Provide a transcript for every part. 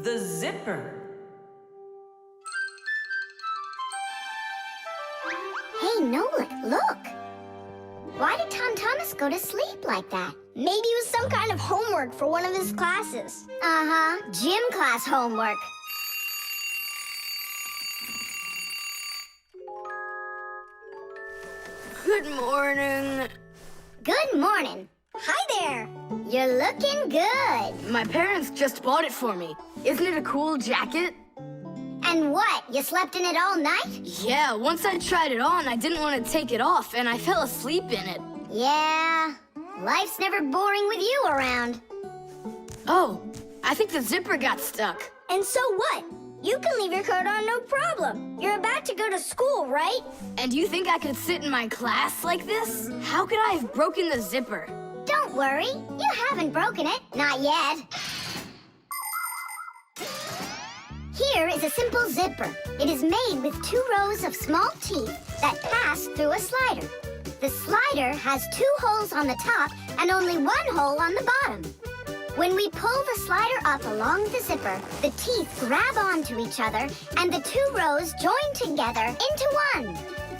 The zipper. Hey, Nolik, look! Why did Tom Thomas go to sleep like that? Maybe it was some kind of homework for one of his classes. Uh-huh, gym class homework. Good morning. Good morning. Hi there. You're looking good. My parents just bought it for me. Isn't it a cool jacket? And what, you slept in it all night? Yeah, once I tried it on, I didn't want to take it off, and I fell asleep in it. Yeah, life's never boring with you around. Oh, I think the zipper got stuck. And so what? You can leave your coat on no problem. You're about to go to school, right? And you think I could sit in my class like this? How could I have broken the zipper? Don't worry, you haven't broken it, not yet. Here is a simple zipper. It is made with 2 rows of small teeth that pass through a slider. The slider has 2 holes on the top and only 1 hole on the bottom. When we pull the slider up along the zipper, the teeth grab onto each other and the 2 rows join together into one.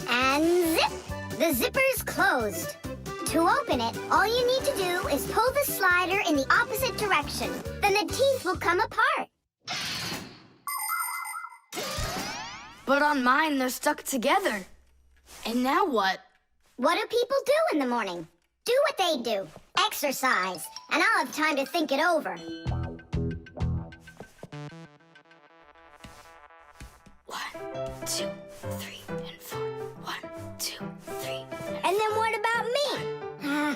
And zip! The zipper's closed. To open it, all you need to do is pull the slider in the opposite direction. Then the teeth will come apart. But on mine, they're stuck together. And now what? What do people do in the morning? Do what they do. Exercise. And I'll have time to think it over. 1, 2, 3, and 4. 1, 2, 3, And then what about me?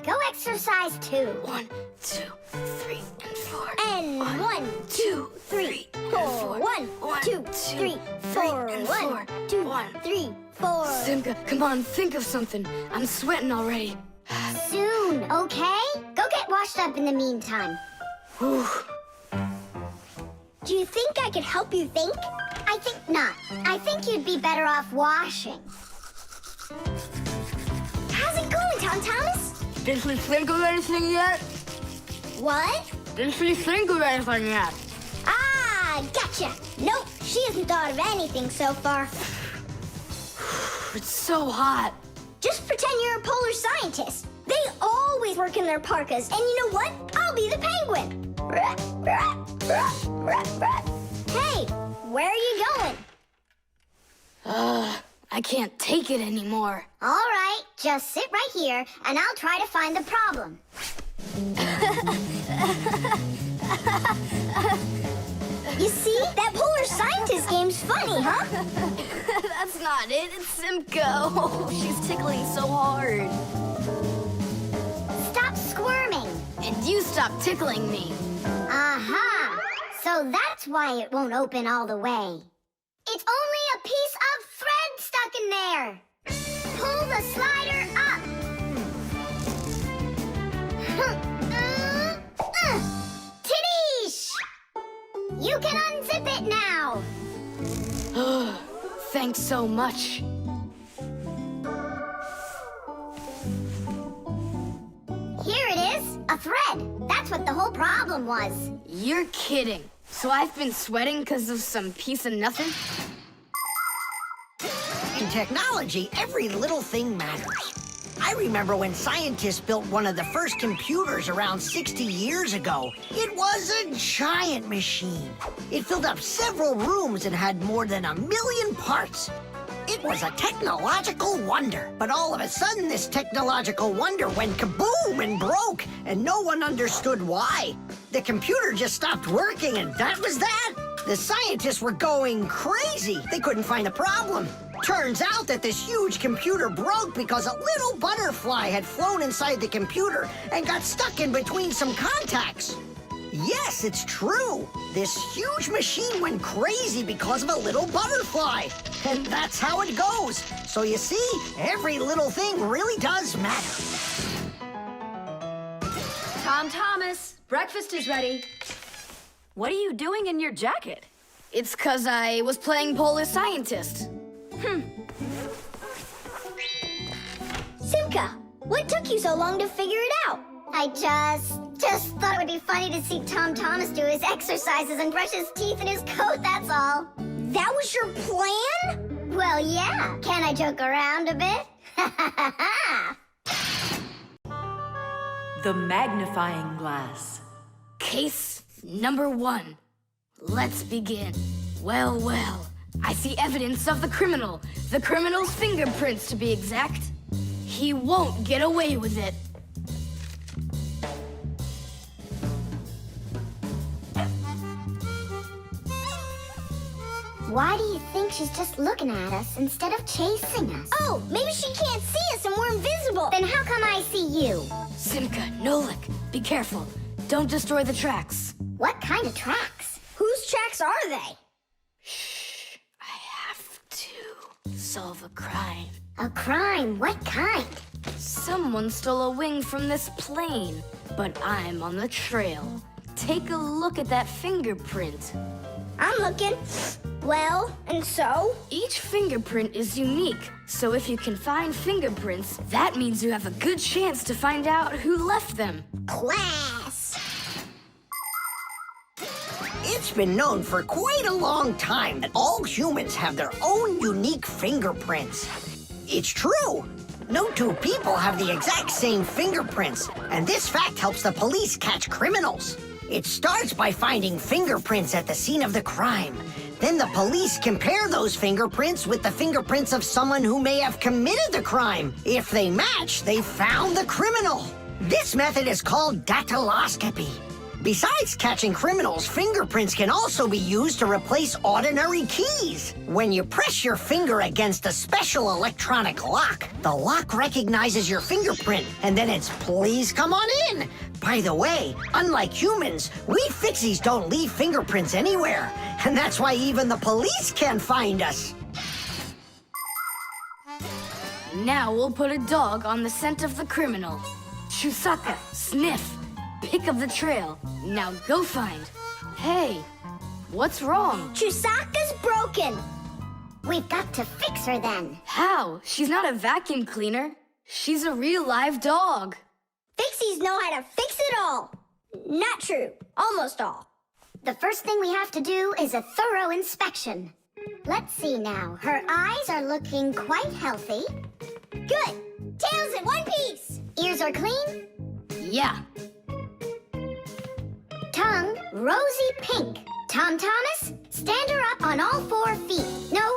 Go exercise too. 1, 2, 3, and 4. And 1, 2, 3, 4. 1, 2, 3, 4. 1, 2, 3, 4. Simka, come on, think of something. I'm sweating already. Soon, okay? Go get washed up in the meantime. Whew. Do you think I could help you think? I think not. I think you'd be better off washing. How's it going, Tom Thomas? Did she think of anything yet? What? Did she think of anything yet? Ah, gotcha. Nope, she hasn't thought of anything so far. It's so hot. Just pretend you're a polar scientist. They always work in their parkas, and you know what? I'll be the penguin. Hey, where are you going? I can't take it anymore. All right, just sit right here, and I'll try to find the problem. You see? That polar scientist game's funny, huh? That's not it. It's Simka. Oh, she's tickling so hard. Stop squirming. And you stop tickling me. Aha! So that's why it won't open all the way. It's only a piece of thread stuck in there. Pull the slider up. Titties! You can unzip it now. Thanks so much. Here it is, a thread. That's what the whole problem was. You're kidding. So I've been sweating because of some piece of nothing? In technology, every little thing matters. I remember when scientists built one of the first computers around 60 years ago. It was a giant machine. It filled up several rooms and had more than 1 million parts. It was a technological wonder. But all of a sudden, this technological wonder went kaboom and broke, and no one understood why. The computer just stopped working, and that was that. The scientists were going crazy. They couldn't find a problem. Turns out that this huge computer broke because a little butterfly had flown inside the computer and got stuck in between some contacts. Yes, it's true. This huge machine went crazy because of a little butterfly. And that's how it goes. So you see, every little thing really does matter. Tom Thomas, breakfast is ready. What are you doing in your jacket? It's 'cause I was playing Polar Scientist. Simka, what took you so long to figure it out? I just thought it would be funny to see Tom Thomas do his exercises and brush his teeth in his coat, that's all. That was your plan? Well, yeah. Can I joke around a bit? The magnifying glass. Case number 1. Let's begin. Well, well. I see evidence of the criminal. The criminal's fingerprints, to be exact. He won't get away with it. Why do you think she's just looking at us instead of chasing us? Oh, maybe she can't see us and we're invisible. Then how come I see you? Simka, Nolik, be careful. Don't destroy the tracks. What kind of tracks? Whose tracks are they? Shh. I have to solve a crime. A crime? What kind? Someone stole a wing from this plane, but I'm on the trail. Take a look at that fingerprint. I'm looking. Well, and so? Each fingerprint is unique, so if you can find fingerprints, that means you have a good chance to find out who left them. Class. It's been known for quite a long time that all humans have their own unique fingerprints. It's true. No two people have the exact same fingerprints, and this fact helps the police catch criminals. It starts by finding fingerprints at the scene of the crime. Then the police compare those fingerprints with the fingerprints of someone who may have committed the crime. If they match, they found the criminal. This method is called dactyloscopy. Besides catching criminals, fingerprints can also be used to replace ordinary keys. When you press your finger against a special electronic lock, the lock recognizes your fingerprint, and then it's "please come on in." By the way, unlike humans, we Fixies don't leave fingerprints anywhere, and that's why even the police can't find us. Now we'll put a dog on the scent of the criminal. Chusaka, sniff. Pick up the trail. Now go find. Hey, what's wrong? Chusaka's broken. We've got to fix her then. How? She's not a vacuum cleaner. She's a real live dog. Fixies know how to fix it all. Not true. Almost all. The first thing we have to do is a thorough inspection. Let's see now. Her eyes are looking quite healthy. Good. Tails in one piece. Ears are clean. Yeah. Tongue, rosy pink. Tom Thomas, stand her up on all 4 feet. No,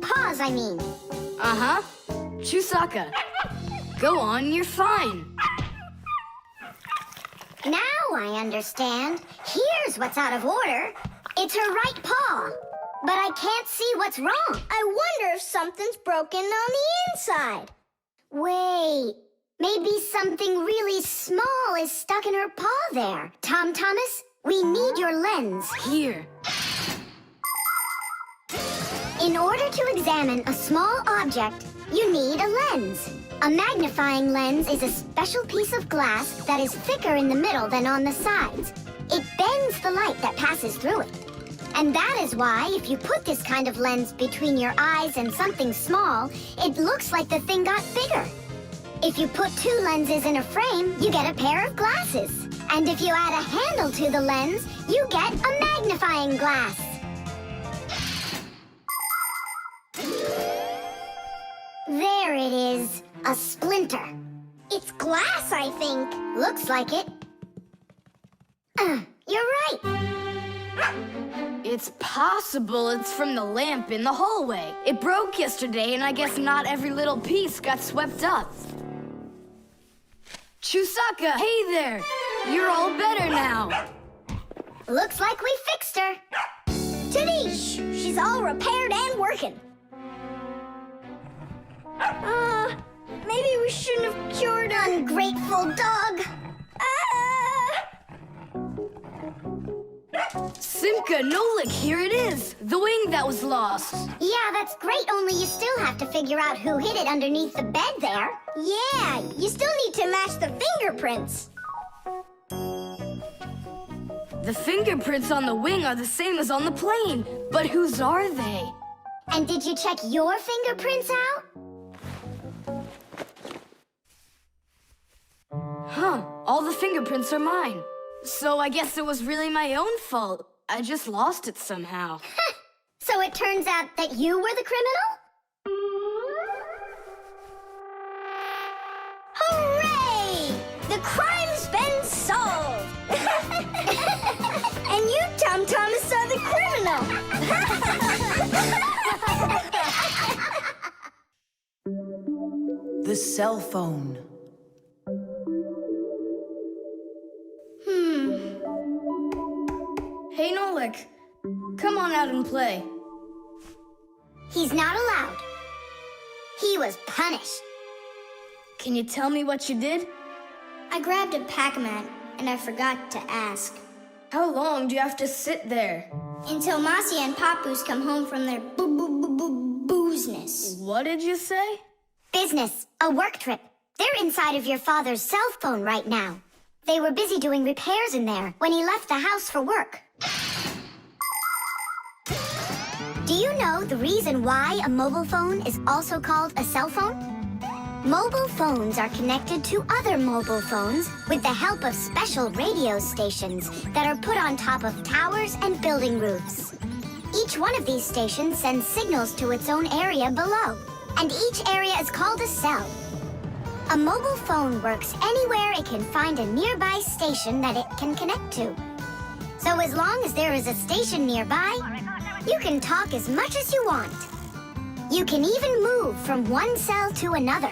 paws, I mean. Uh-huh. Chusaka. Go on, you're fine. Now I understand. Here's what's out of order. It's her right paw. But I can't see what's wrong. I wonder if something's broken on the inside. Wait, maybe something really small is stuck in her paw there. Tom Thomas, we need your lens. Here. In order to examine a small object, you need a lens. A magnifying lens is a special piece of glass that is thicker in the middle than on the sides. It bends the light that passes through it. And that is why if you put this kind of lens between your eyes and something small, it looks like the thing got bigger. If you put 2 lenses in a frame, you get a pair of glasses. And if you add a handle to the lens, you get a magnifying glass. There it is, a splinter. It's glass, I think. Looks like it. You're right. It's possible it's from the lamp in the hallway. It broke yesterday, and I guess not every little piece got swept up. Chusaka, hey there! You're all better now. Looks like we fixed her. Tadish! She's all repaired and working. Maybe we shouldn't have cured her. Ungrateful dog. Simka, Nolik, here it is. The wing that was lost. Yeah, that's great, only you still have to figure out who hid it underneath the bed there. Yeah, you still need to match the fingerprints. The fingerprints on the wing are the same as on the plane. But whose are they? And did you check your fingerprints out? Huh, all the fingerprints are mine. So I guess it was really my own fault. I just lost it somehow. So it turns out that you were the criminal? Hooray! The crime's been solved! And you, Tom Thomas, are the criminal! The cell phone. Hey, Nolik, come on out and play. He's not allowed. He was punished. Can you tell me what you did? I grabbed a Pac-Man, and I forgot to ask. How long do you have to sit there? Until Marcia and Papoose come home from their boozness. What did you say? Business, a work trip. They're inside of your father's cell phone right now. They were busy doing repairs in there when he left the house for work. Do you know the reason why a mobile phone is also called a cell phone? Mobile phones are connected to other mobile phones with the help of special radio stations that are put on top of towers and building roofs. Each one of these stations sends signals to its own area below, and each area is called a cell. A mobile phone works anywhere it can find a nearby station that it can connect to. So as long as there is a station nearby, you can talk as much as you want. You can even move from one cell to another.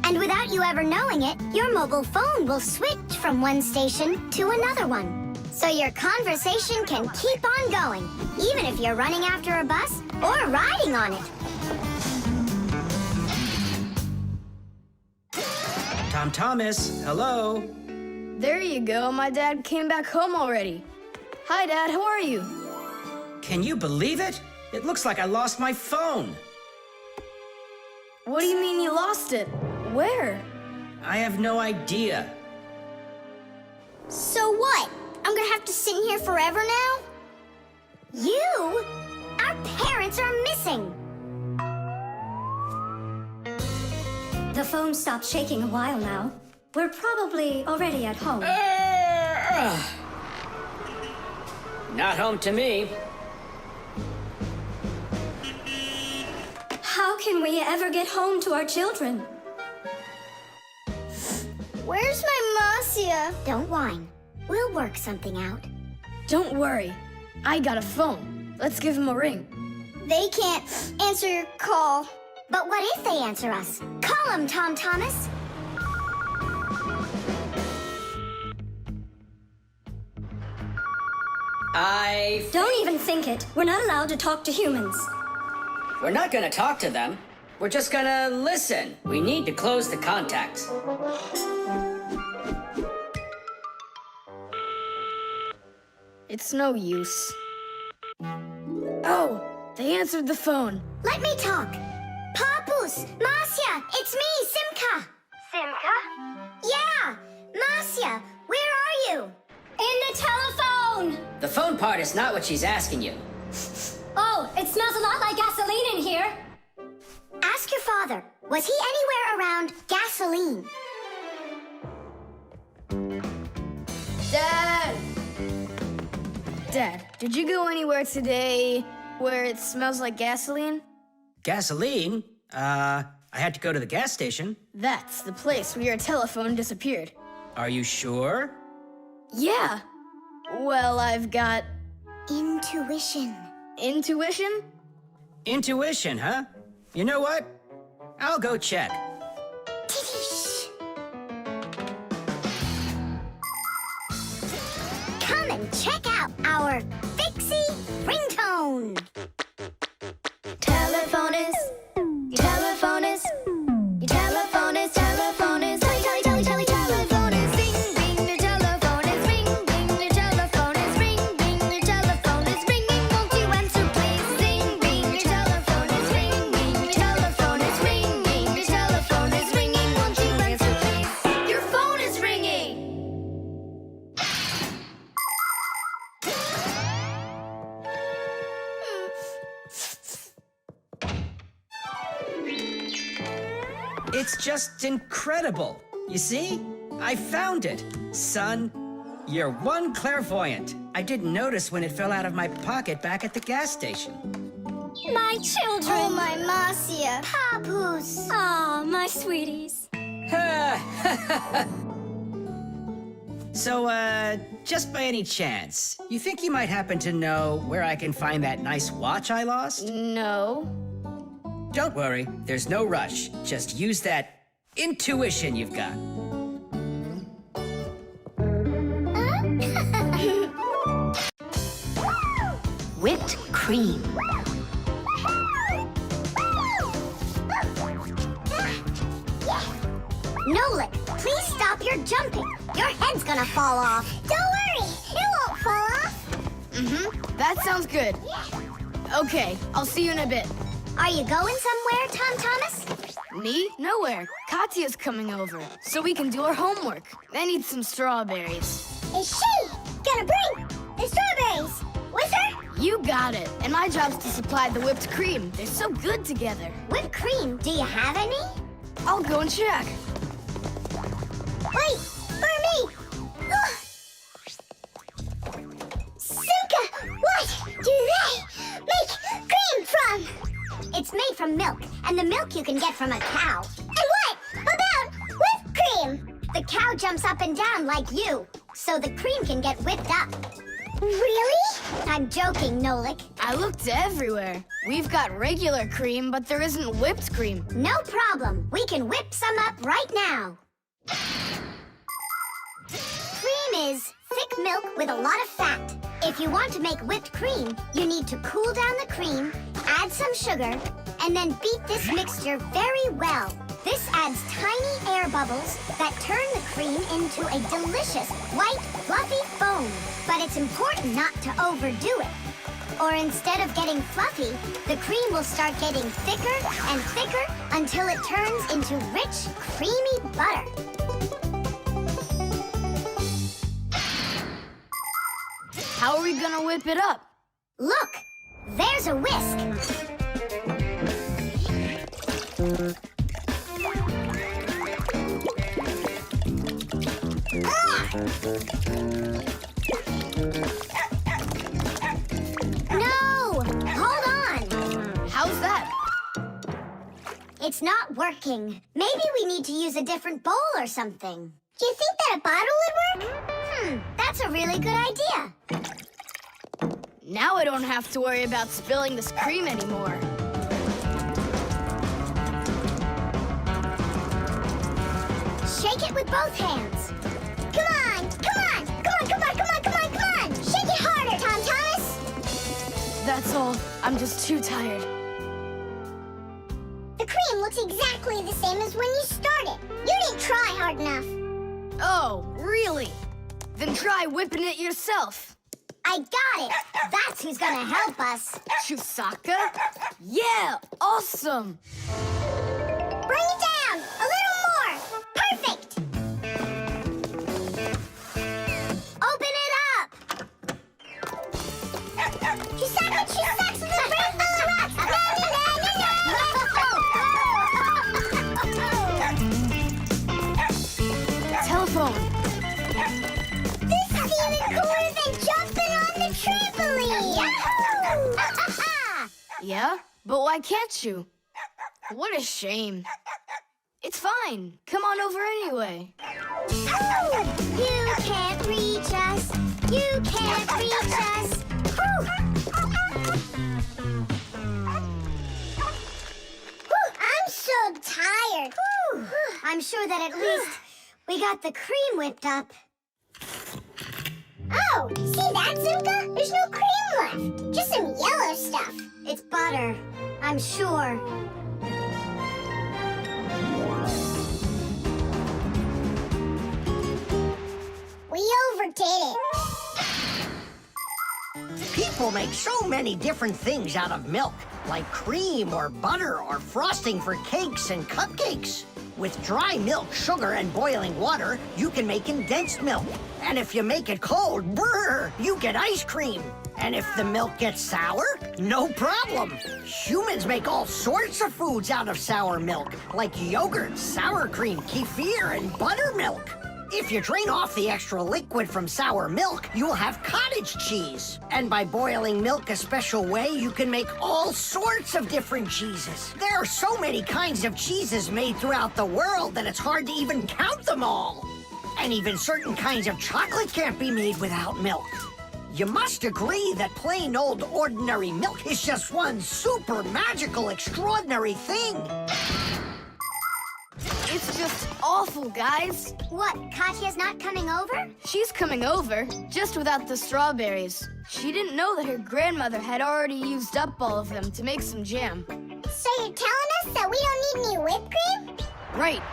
And without you ever knowing it, your mobile phone will switch from one station to another one. So your conversation can keep on going, even if you're running after a bus or riding on it. Tom Thomas, hello. There you go, my dad came back home already. Hi, Dad, how are you? Can you believe it? It looks like I lost my phone. What do you mean you lost it? Where? I have no idea. So what? I'm gonna have to sit in here forever now? You? Our parents are missing. The phone stopped shaking a while now. We're probably already at home. Not home to me. How can we ever get home to our children? Where's my Marcia? Don't whine. We'll work something out. Don't worry, I got a phone. Let's give him a ring. They can't answer your call. But what if they answer us? Call them, Tom Thomas. Don't even think it. We're not allowed to talk to humans. We're not gonna talk to them. We're just gonna listen. We need to close the contacts. It's no use. Oh, they answered the phone. Let me talk. Papoose, Marcia, it's me, Simka. Simka? Yeah, Marcia, where are you? In the telephone! The phone part is not what she's asking you. Oh, it smells a lot like gasoline in here. Ask your father. Was he anywhere around gasoline? Dad! Dad, did you go anywhere today where it smells like gasoline? Gasoline? I had to go to the gas station. That's the place where your telephone disappeared. Are you sure? Yeah. Well, I've got Intuition. intuition. Intuition, huh? You know what? I'll go check. Tidish. Come and check out our Fixie ringtone. Telephone is, your telephone is, your telephone is, telephone is, telephone is, ring, ring, your telephone is, ring, ring, your telephone is, ring, ring, your telephone is ringing, won't you answer please? Ring, ring, your telephone is, ring, ring, your telephone is, ring, ring, your telephone is ringing, won't you answer please? Your phone is ringing! It's just incredible. You see? I found it. Son, you're one clairvoyant. I didn't notice when it fell out of my pocket back at the gas station. My children! Oh, my Marcia. Papoose. Ah, my sweeties. So, just by any chance, you think you might happen to know where I can find that nice watch I lost? No. Don't worry, there's no rush. Just use that intuition you've got. Whipped cream. Nolik, please stop your jumping. Your head's gonna fall off. Don't worry, it won't fall off. That sounds good. Okay, I'll see you in a bit. Are you going somewhere, Tom Thomas? Me? Nowhere. Katya's coming over, so we can do our homework. I need some strawberries. Is she gonna bring the strawberries with her? You got it. And my job's to supply the whipped cream. They're so good together. Whipped cream, do you have any? I'll go and check. Wait, for me! Ugh. Simka, what do they make cream from? It's made from milk, and the milk you can get from a cow. And what about whipped cream? The cow jumps up and down like you, so the cream can get whipped up. Really? I'm joking, Nolik. I looked everywhere. We've got regular cream, but there isn't whipped cream. No problem. We can whip some up right now. Cream is thick milk with a lot of fat. If you want to make whipped cream, you need to cool down the cream, add some sugar, and then beat this mixture very well. This adds tiny air bubbles that turn the cream into a delicious, white, fluffy foam. But it's important not to overdo it. Or instead of getting fluffy, the cream will start getting thicker and thicker until it turns into rich, creamy butter. How are we gonna whip it up? Look, there's a whisk. No! Hold on! How's that? It's not working. Maybe we need to use a different bowl or something. Do you think that a bottle would work? That's a really good idea. Now I don't have to worry about spilling this cream anymore. Shake it with both hands. Come on, come on, come on, come on, come on, come on, come on! Shake it harder, Tom Thomas! That's all. I'm just too tired. The cream looks exactly the same as when you started. You didn't try hard enough. Oh, really? Then try whipping it yourself. I got it. That's who's gonna help us. Chusaka? Yeah, awesome. Bring it down. A little more. Perfect. Open it up. Chusaka, Chusaka, the brain full of rocks. Telephone. This is even cooler than jumping on the trampoline. Yahoo! Yeah? But why can't you? What a shame. It's fine. Come on over anyway. You can't reach us. You can't reach us. I'm so tired. I'm sure that at least we got the cream whipped up. Oh, see that, Simka? There's no cream left. Just some yellow stuff. It's butter, I'm sure. We overdid it. People make so many different things out of milk, like cream or butter or frosting for cakes and cupcakes. With dry milk, sugar, and boiling water, you can make condensed milk. And if you make it cold, brr, you get ice cream. And if the milk gets sour, no problem. Humans make all sorts of foods out of sour milk, like yogurt, sour cream, kefir, and buttermilk. If you drain off the extra liquid from sour milk, you'll have cottage cheese. And by boiling milk a special way, you can make all sorts of different cheeses. There are so many kinds of cheeses made throughout the world that it's hard to even count them all. And even certain kinds of chocolate can't be made without milk. You must agree that plain old ordinary milk is just one super magical, extraordinary thing. It's just awful, guys. What, Katya's not coming over? She's coming over, just without the strawberries. She didn't know that her grandmother had already used up all of them to make some jam. So you're telling us that we don't need any whipped cream? Right.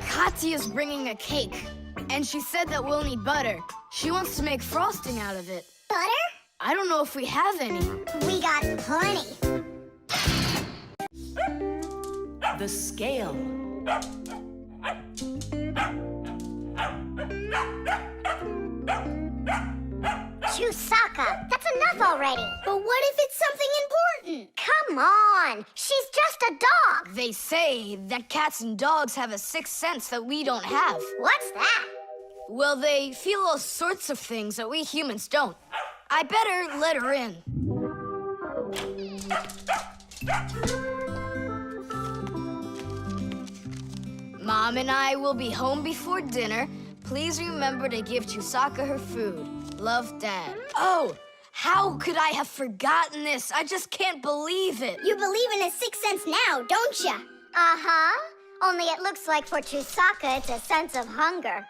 Katya's bringing a cake, and she said that we'll need butter. She wants to make frosting out of it. Butter? I don't know if we have any. We got plenty. The scale. Chusaka, that's enough already. But what if it's something important? Come on, she's just a dog. They say that cats and dogs have a sixth sense that we don't have. What's that? Well, they feel all sorts of things that we humans don't. I better let her in. Mom and I will be home before dinner. Please remember to give Chusaka her food. Love, Dad. Oh, how could I have forgotten this? I just can't believe it. You believe in a sixth sense now, don't ya? Uh-huh. Only it looks like for Chusaka it's a sense of hunger.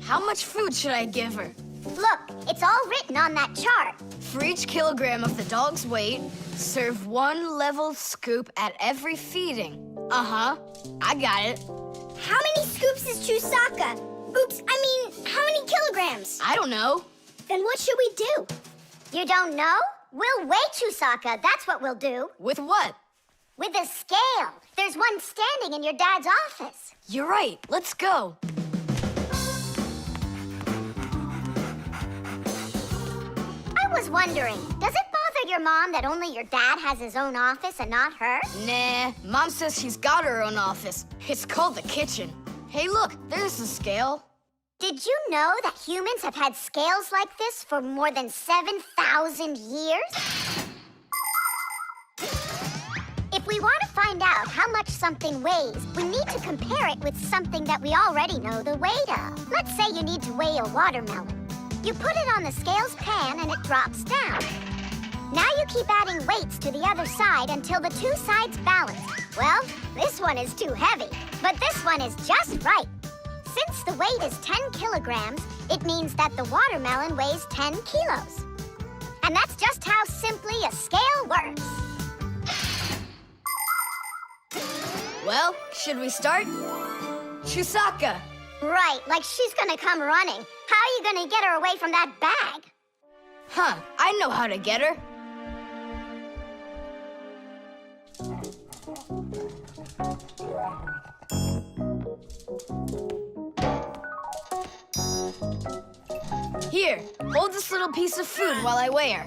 How much food should I give her? Look, it's all written on that chart. For each kilogram of the dog's weight, serve 1 level scoop at every feeding. Uh-huh, I got it. How many scoops is Chusaka? Oops, I mean, how many kilograms? I don't know. Then what should we do? You don't know? We'll weigh Chusaka, that's what we'll do. With what? With a scale. There's one standing in your dad's office. You're right, let's go. I was wondering, does it bother your mom that only your dad has his own office and not her? Nah, Mom says she's got her own office. It's called the kitchen. Hey, look, there's the scale. Did you know that humans have had scales like this for more than 7,000 years? If we want to find out how much something weighs, we need to compare it with something that we already know the weight of. Let's say you need to weigh a watermelon. You put it on the scales pan and it drops down. Now you keep adding weights to the other side until the two sides balance. Well, this one is too heavy, but this one is just right. Since the weight is 10 kilograms, it means that the watermelon weighs 10 kilos. And that's just how simply a scale works. Well, should we start? Chusaka! Right, like she's gonna come running. How are you gonna get her away from that bag? Huh, I know how to get her. Here, hold this little piece of food while I weigh her.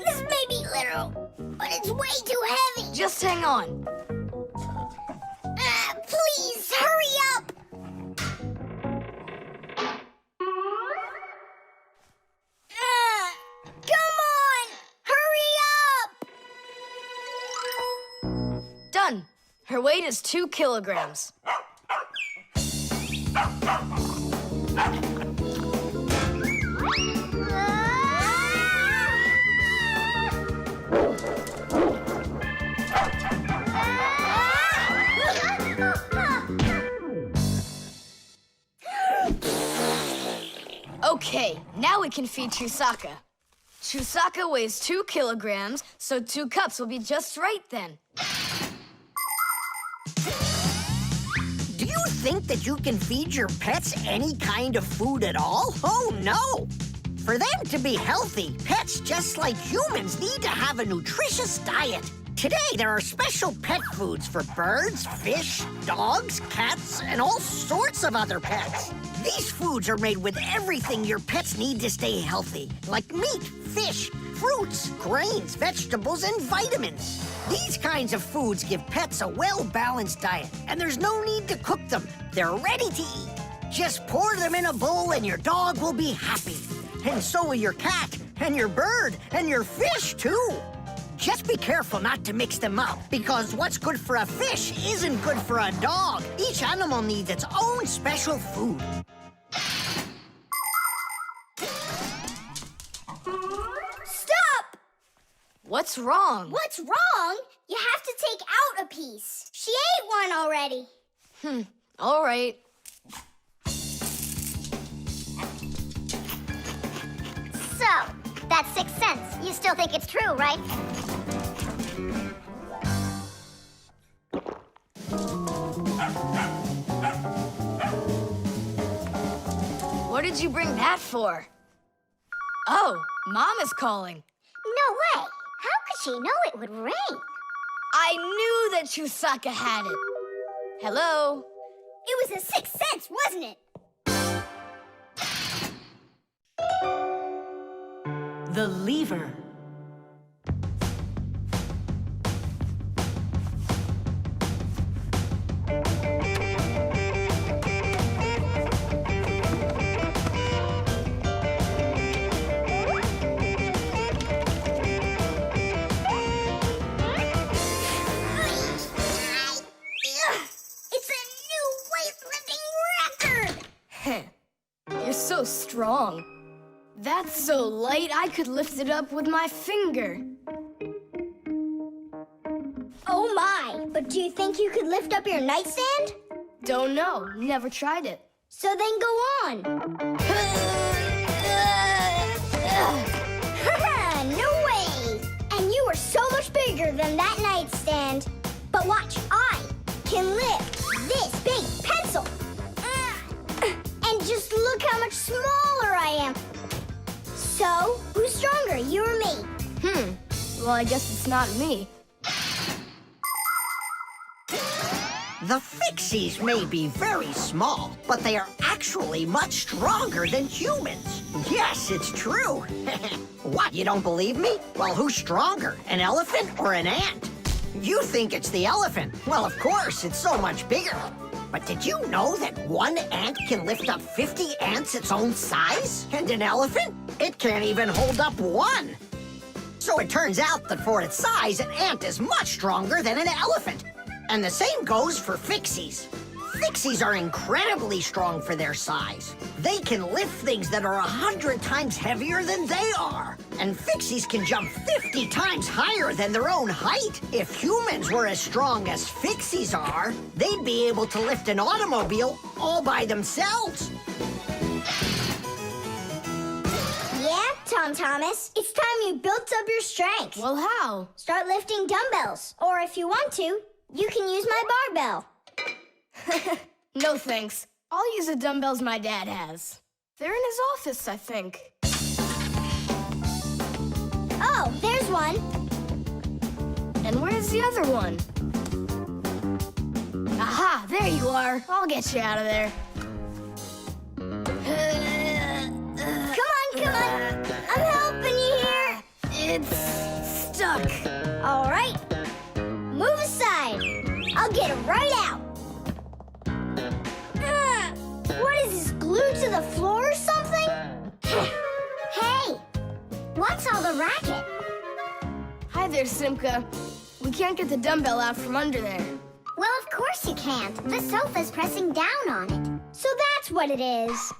This may be literal, but it's way too heavy. Just hang on. Please, hurry up! Come on! Hurry up! Done. Her weight is 2 kilograms. Okay, now we can feed Chusaka. Chusaka weighs 2 kilograms, so 2 cups will be just right then. Do you think that you can feed your pets any kind of food at all? Oh, no! For them to be healthy, pets just like humans need to have a nutritious diet. Today, there are special pet foods for birds, fish, dogs, cats, and all sorts of other pets. These foods are made with everything your pets need to stay healthy, like meat, fish, fruits, grains, vegetables, and vitamins. These kinds of foods give pets a well-balanced diet, and there's no need to cook them. They're ready to eat. Just pour them in a bowl and your dog will be happy. And so will your cat, and your bird, and your fish, too. Just be careful not to mix them up, because what's good for a fish isn't good for a dog. Each animal needs its own special food. Stop! What's wrong? What's wrong? You have to take out a piece. She ate one already. All right. So, that's 6 cents. You still think it's true, right? What did you bring that for? Oh, Mom is calling. No way. How could she know it would rain? I knew that Chusaka had it. Hello? It was a 6 cents, wasn't it? The lever. It's a new weightlifting record! You're so strong. That's so light I could lift it up with my finger. Oh my, but do you think you could lift up your nightstand? Don't know. Never tried it. So then go on. No way! And you are so much bigger than that nightstand. But watch, I can lift this big pencil. And just look how much smaller I am. So, who's stronger, you or me? Well, I guess it's not me. The Fixies may be very small, but they are actually much stronger than humans. Yes, it's true. What, you don't believe me? Well, who's stronger, an elephant or an ant? You think it's the elephant. Well, of course, it's so much bigger. But did you know that one ant can lift up 50 ants its own size? And an elephant? It can't even hold up one. So it turns out that for its size, an ant is much stronger than an elephant. And the same goes for Fixies. Fixies are incredibly strong for their size. They can lift things that are 100 times heavier than they are. And Fixies can jump 50 times higher than their own height. If humans were as strong as Fixies are, they'd be able to lift an automobile all by themselves. Yeah, Tom Thomas. It's time you built up your strength. Well, how? Start lifting dumbbells. Or if you want to, you can use my barbell. No thanks. I'll use the dumbbells my dad has. They're in his office, I think. Oh, there's one. And where's the other one? Aha, there you are. I'll get you out of there. Come on. I'm helping you here. It's stuck. All right. Move aside. I'll get it right out. What is this, glued to the floor or something? Hey, what's all the racket? Hi there, Simka. We can't get the dumbbell out from under there. Well, of course you can't. The sofa's pressing down on it. So that's what it is.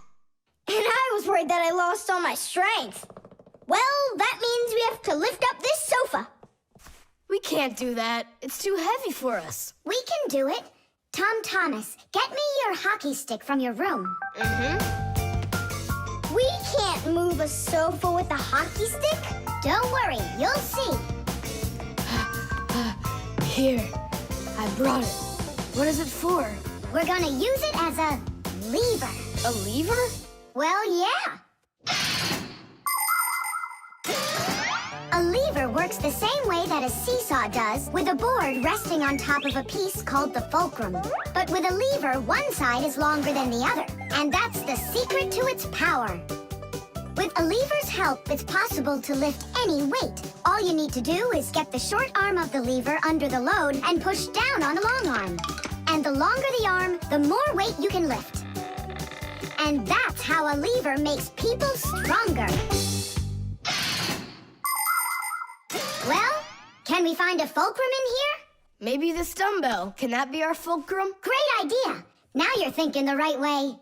And I was worried that I lost all my strength. Well, that means we have to lift up this sofa. We can't do that. It's too heavy for us. We can do it. Tom Thomas, get me your hockey stick from your room. We can't move a sofa with a hockey stick. Don't worry, you'll see. Here, I brought it. What is it for? We're gonna use it as a lever. A lever? Well, yeah. A lever works the same way that a seesaw does, with a board resting on top of a piece called the fulcrum. But with a lever, one side is longer than the other, and that's the secret to its power. With a lever's help, it's possible to lift any weight. All you need to do is get the short arm of the lever under the load and push down on the long arm. And the longer the arm, the more weight you can lift. And that's how a lever makes people stronger. Well, can we find a fulcrum in here? Maybe this dumbbell. Can that be our fulcrum? Great idea! Now you're thinking the right way.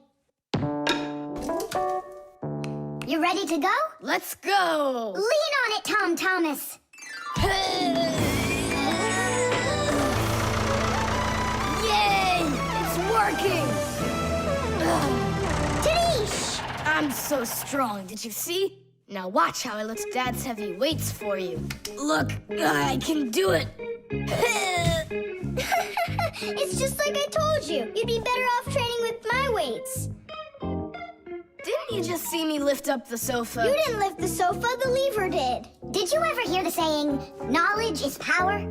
You ready to go? Let's go! Lean on it, Tom Thomas. Yay! It's working! Tadeish! I'm so strong, did you see? Now watch how I lift Dad's heavy weights for you. Look, I can do it. It's just like I told you. You'd be better off training with my weights. Didn't you just see me lift up the sofa? You didn't lift the sofa, the lever did. Did you ever hear the saying, knowledge is power?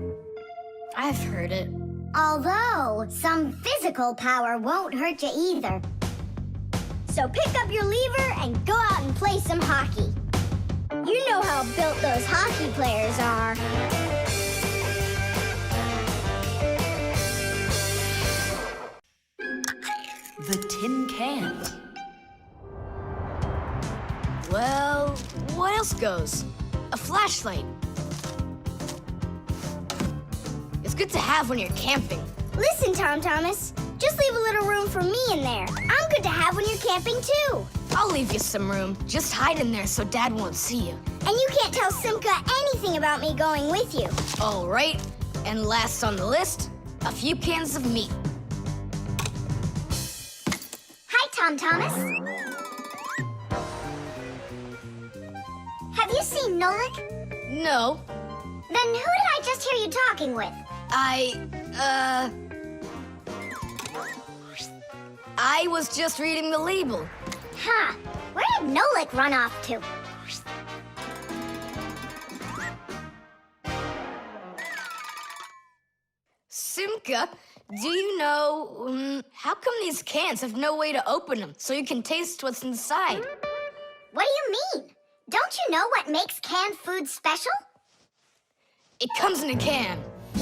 I've heard it. Although, some physical power won't hurt you either. So pick up your lever and go out and play some hockey. You know how built those hockey players are. The tin can. Well, what else goes? A flashlight. It's good to have when you're camping. Listen, Tom Thomas. Just leave a little room for me in there. I'm good to have when you're camping, too. I'll leave you some room. Just hide in there so Dad won't see you. And you can't tell Simka anything about me going with you. All right. And last on the list, a few cans of meat. Hi, Tom Thomas. Have you seen Nolik? No. Then who did I just hear you talking with? I was just reading the label. Huh. Where did Nolik run off to? Simka, do you know, how come these cans have no way to open them so you can taste what's inside? What do you mean? Don't you know what makes canned food special? It comes in a can. The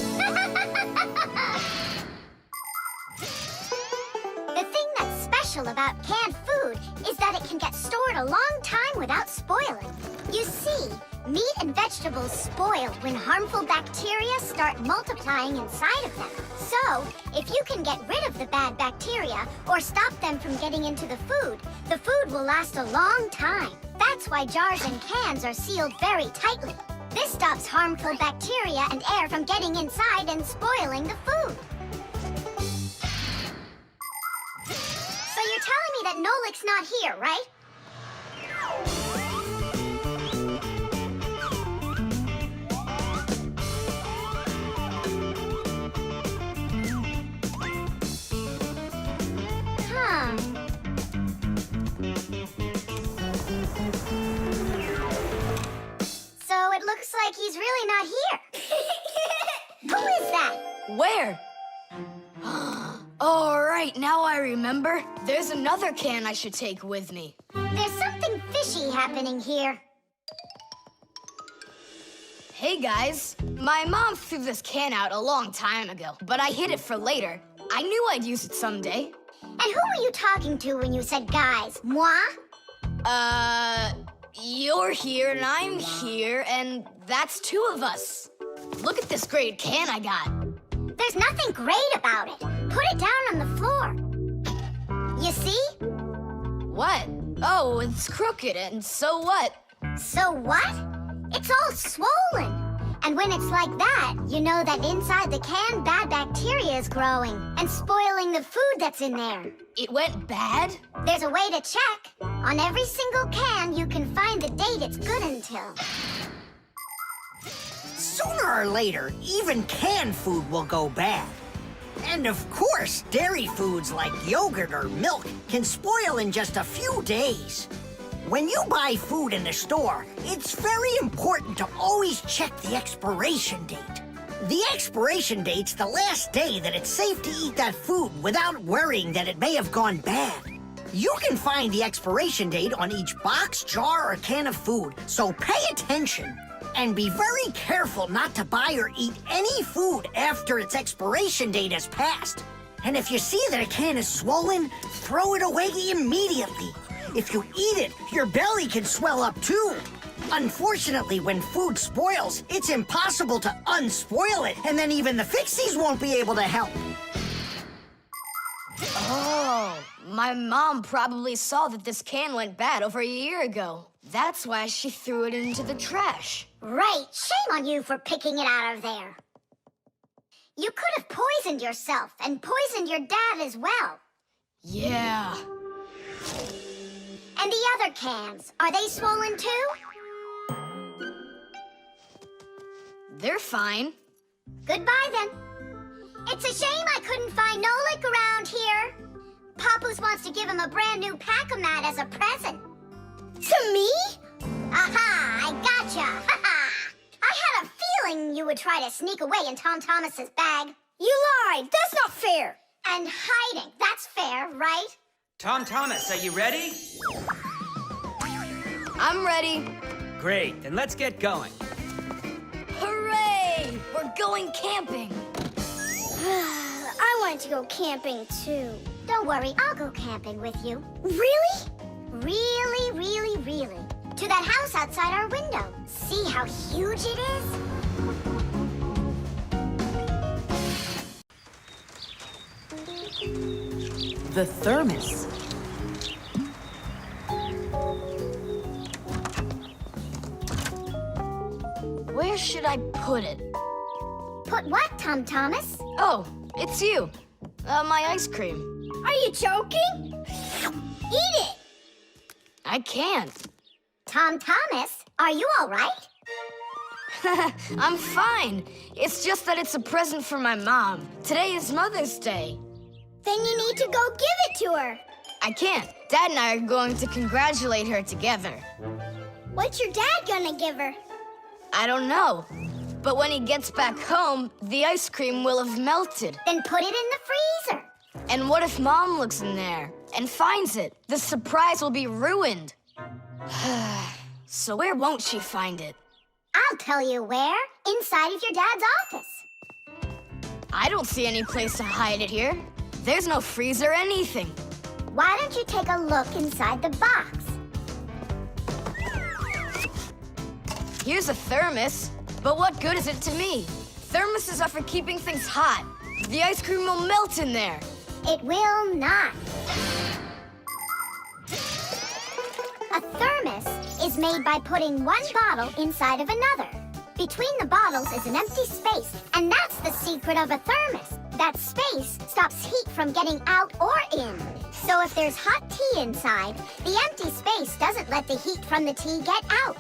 thing that's special about canned food is that it can get stored a long time without spoiling. You see, meat and vegetables spoil when harmful bacteria start multiplying inside of them. So, if you can get rid of the bad bacteria or stop them from getting into the food will last a long time. That's why jars and cans are sealed very tightly. This stops harmful bacteria and air from getting inside and spoiling the food. So you're telling me that Nolik's not here, right? Huh. So it looks like he's really not here. Who is that? Where? All right, now I remember. There's another can I should take with me. There's something fishy happening here. Hey, guys. My mom threw this can out a long time ago, but I hid it for later. I knew I'd use it someday. And who were you talking to when you said guys? Moi? You're here and I'm here, and that's two of us. Look at this great can I got. There's nothing great about it. Put it down on the floor. You see? What? Oh, it's crooked, and so what? So what? It's all swollen. And when it's like that, you know that inside the can, bad bacteria is growing and spoiling the food that's in there. It went bad? There's a way to check. On every single can, you can find the date it's good until. Sooner or later, even canned food will go bad. And of course, dairy foods like yogurt or milk can spoil in just a few days. When you buy food in the store, it's very important to always check the expiration date. The expiration date's the last day that it's safe to eat that food without worrying that it may have gone bad. You can find the expiration date on each box, jar, or can of food, so pay attention. And be very careful not to buy or eat any food after its expiration date has passed. And if you see that a can is swollen, throw it away immediately. If you eat it, your belly can swell up too. Unfortunately, when food spoils, it's impossible to unspoil it, and then even the Fixies won't be able to help. Oh, my mom probably saw that this can went bad over a year ago. That's why she threw it into the trash. Right. Shame on you for picking it out of there. You could have poisoned yourself and poisoned your dad as well. Yeah. And the other cans, are they swollen too? They're fine. Goodbye then. It's a shame I couldn't find Nolik around here. Papoose wants to give him a brand new pack-a-mat as a present. To me? Aha, I gotcha. I had a feeling you would try to sneak away in Tom Thomas's bag. You lied. That's not fair. And hiding. That's fair, right? Tom Thomas, are you ready? I'm ready. Great, then let's get going. Hooray! We're going camping. I wanted to go camping too. Don't worry, I'll go camping with you. Really? Really, really, really. To that house outside our window. See how huge it is? The thermos. Where should I put it? Put what, Tom Thomas? Oh, it's you. My ice cream. Are you joking? Eat it! I can't. Tom Thomas, are you all right? I'm fine. It's just that it's a present for my mom. Today is Mother's Day. Then you need to go give it to her. I can't. Dad and I are going to congratulate her together. What's your dad gonna give her? I don't know. But when he gets back home, the ice cream will have melted. Then put it in the freezer. And what if Mom looks in there and finds it? The surprise will be ruined. So where won't she find it? I'll tell you where. Inside of your dad's office. I don't see any place to hide it here. There's no freezer or anything. Why don't you take a look inside the box? Here's a thermos, but what good is it to me? Thermoses are for keeping things hot. The ice cream will melt in there. It will not. A thermos is made by putting one bottle inside of another. Between the bottles is an empty space, and that's the secret of a thermos. That space stops heat from getting out or in. So if there's hot tea inside, the empty space doesn't let the heat from the tea get out.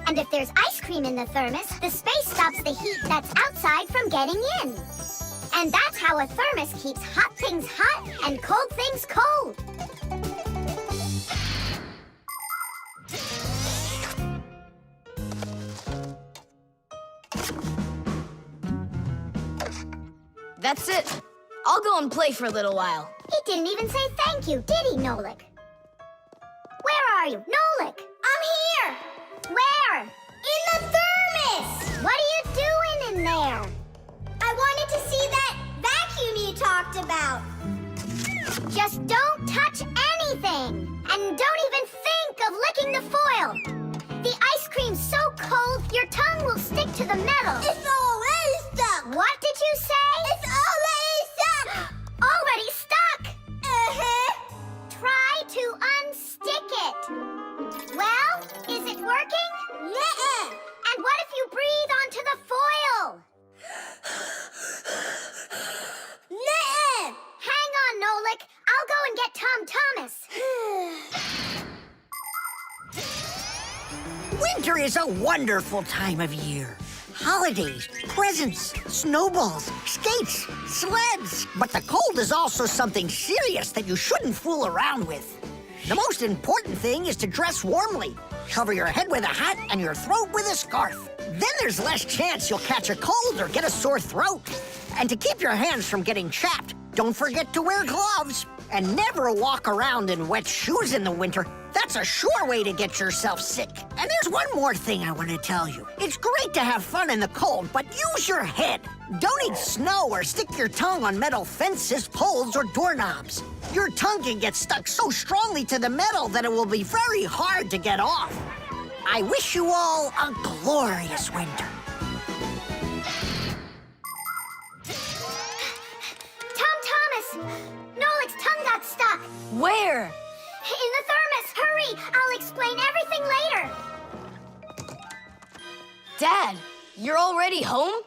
And if there's ice cream in the thermos, the space stops the heat that's outside from getting in. And that's how a thermos keeps hot things hot and cold things cold. That's it. I'll go and play for a little while. He didn't even say thank you, did he, Nolik? Where are you? Nolik! I'm here! Where? In the thermos! What are you doing in there? I wanted to see that vacuum you talked about. Just don't touch anything! And don't even think of licking the foil! The ice cream's so cold, your tongue will stick to the metal. It's already stuck! What did you say? It's already stuck! Already stuck? Try to unstick it. Well, is it working? Nuh-uh. And what if you breathe onto the foil? Nuh-uh. Hang on, Nolik. I'll go and get Tom Thomas. Winter is a wonderful time of year. Holidays, presents, snowballs, skates, sleds. But the cold is also something serious that you shouldn't fool around with. The most important thing is to dress warmly. Cover your head with a hat and your throat with a scarf. Then there's less chance you'll catch a cold or get a sore throat. And to keep your hands from getting chapped, don't forget to wear gloves. And never walk around in wet shoes in the winter. That's a sure way to get yourself sick. And there's one more thing I want to tell you. It's great to have fun in the cold, but use your head. Don't eat snow or stick your tongue on metal fences, poles, or doorknobs. Your tongue can get stuck so strongly to the metal that it will be very hard to get off. I wish you all a glorious winter. Nolik's tongue got stuck. Where? In the thermos. Hurry! I'll explain everything later. Dad, you're already home?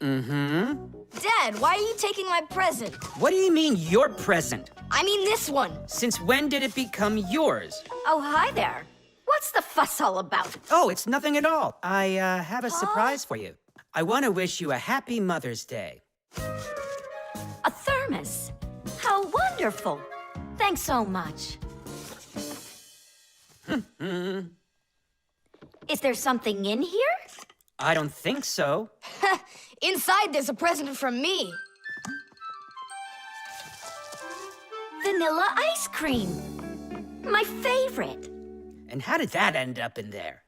Mm-hmm. Dad, why are you taking my present? What do you mean, your present? I mean this one. Since when did it become yours? Oh, hi there. What's the fuss all about? Oh, it's nothing at all. I have a surprise for you. I want to wish you a happy Mother's Day. A thermos. How wonderful. Thanks so much. Is there something in here? I don't think so. Inside there's a present from me. Vanilla ice cream. My favorite. And how did that end up in there?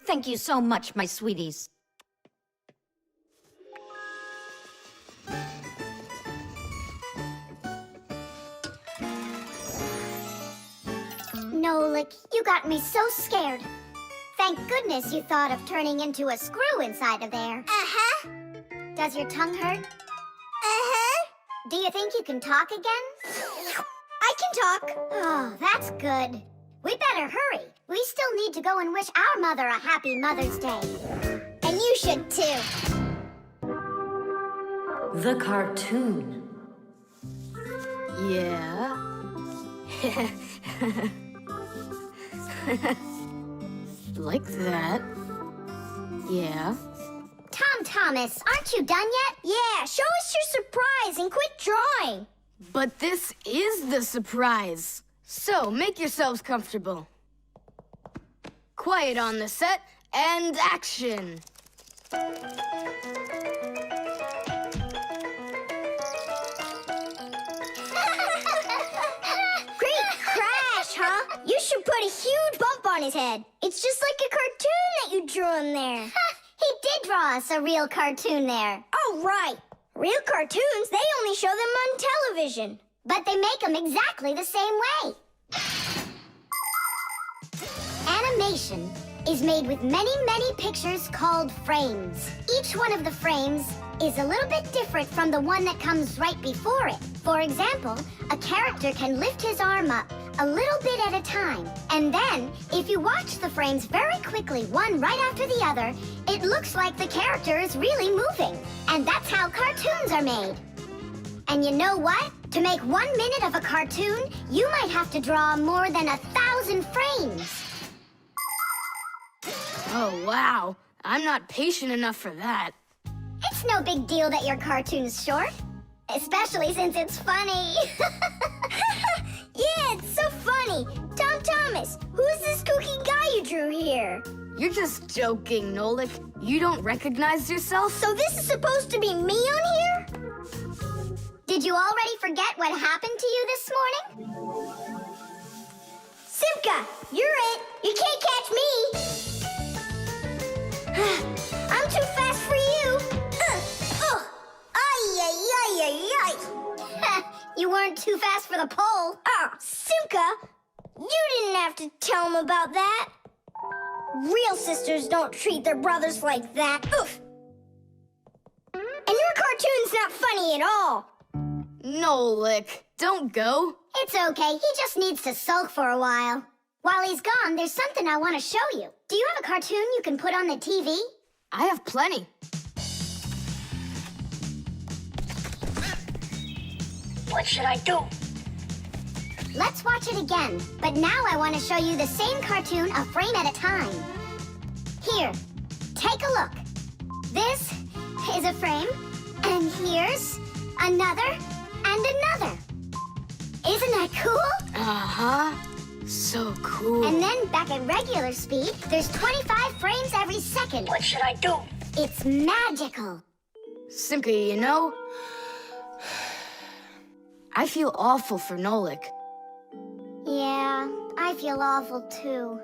Thank you so much, my sweeties. Nolik, you got me so scared. Thank goodness you thought of turning into a screw inside of there. Uh-huh. Does your tongue hurt? Uh-huh. Do you think you can talk again? I can talk. Oh, that's good. We better hurry. We still need to go and wish our mother a happy Mother's Day. And you should too. The cartoon. Yeah. Like that. Yeah. Thomas, aren't you done yet? Yeah, show us your surprise and quit drawing. But this is the surprise. So make yourselves comfortable. Quiet on the set and action. Great crash, huh? You should put a huge bump on his head. It's just like a cartoon that you drew him there. He did draw us a real cartoon there. Oh, right. Real cartoons, they only show them on television. But they make them exactly the same way. Animation is made with many, many pictures called frames. Each one of the frames is a little bit different from the one that comes right before it. For example, a character can lift his arm up a little bit at a time. And then, if you watch the frames very quickly, one right after the other, it looks like the character is really moving. And that's how cartoons are made. And you know what? To make 1 minute of a cartoon, you might have to draw more than 1,000 frames. Oh, wow. I'm not patient enough for that. It's no big deal that your cartoon's short. Especially since it's funny. Yeah, it's so funny. Thomas, who's this kooky guy you drew here? You're just joking, Nolik. You don't recognize yourself? So this is supposed to be me on here? Did you already forget what happened to you this morning? Simka, you're it. You can't catch me. I'm too fast for you. You weren't too fast for the pole. Oh, Simka, you didn't have to tell him about that. Real sisters don't treat their brothers like that. Oof. And your cartoon's not funny at all. Nolik, don't go. It's okay. He just needs to sulk for a while. While he's gone, there's something I want to show you. Do you have a cartoon you can put on the TV? I have plenty. What should I do? Let's watch it again. But now I want to show you the same cartoon a frame at a time. Here, take a look. This is a frame, and here's another and another. Isn't that cool? Uh-huh. So cool. And then back at regular speed, there's 25 frames every second. What should I do? It's magical. Simka, you know, I feel awful for Nolik. Yeah, I feel awful too.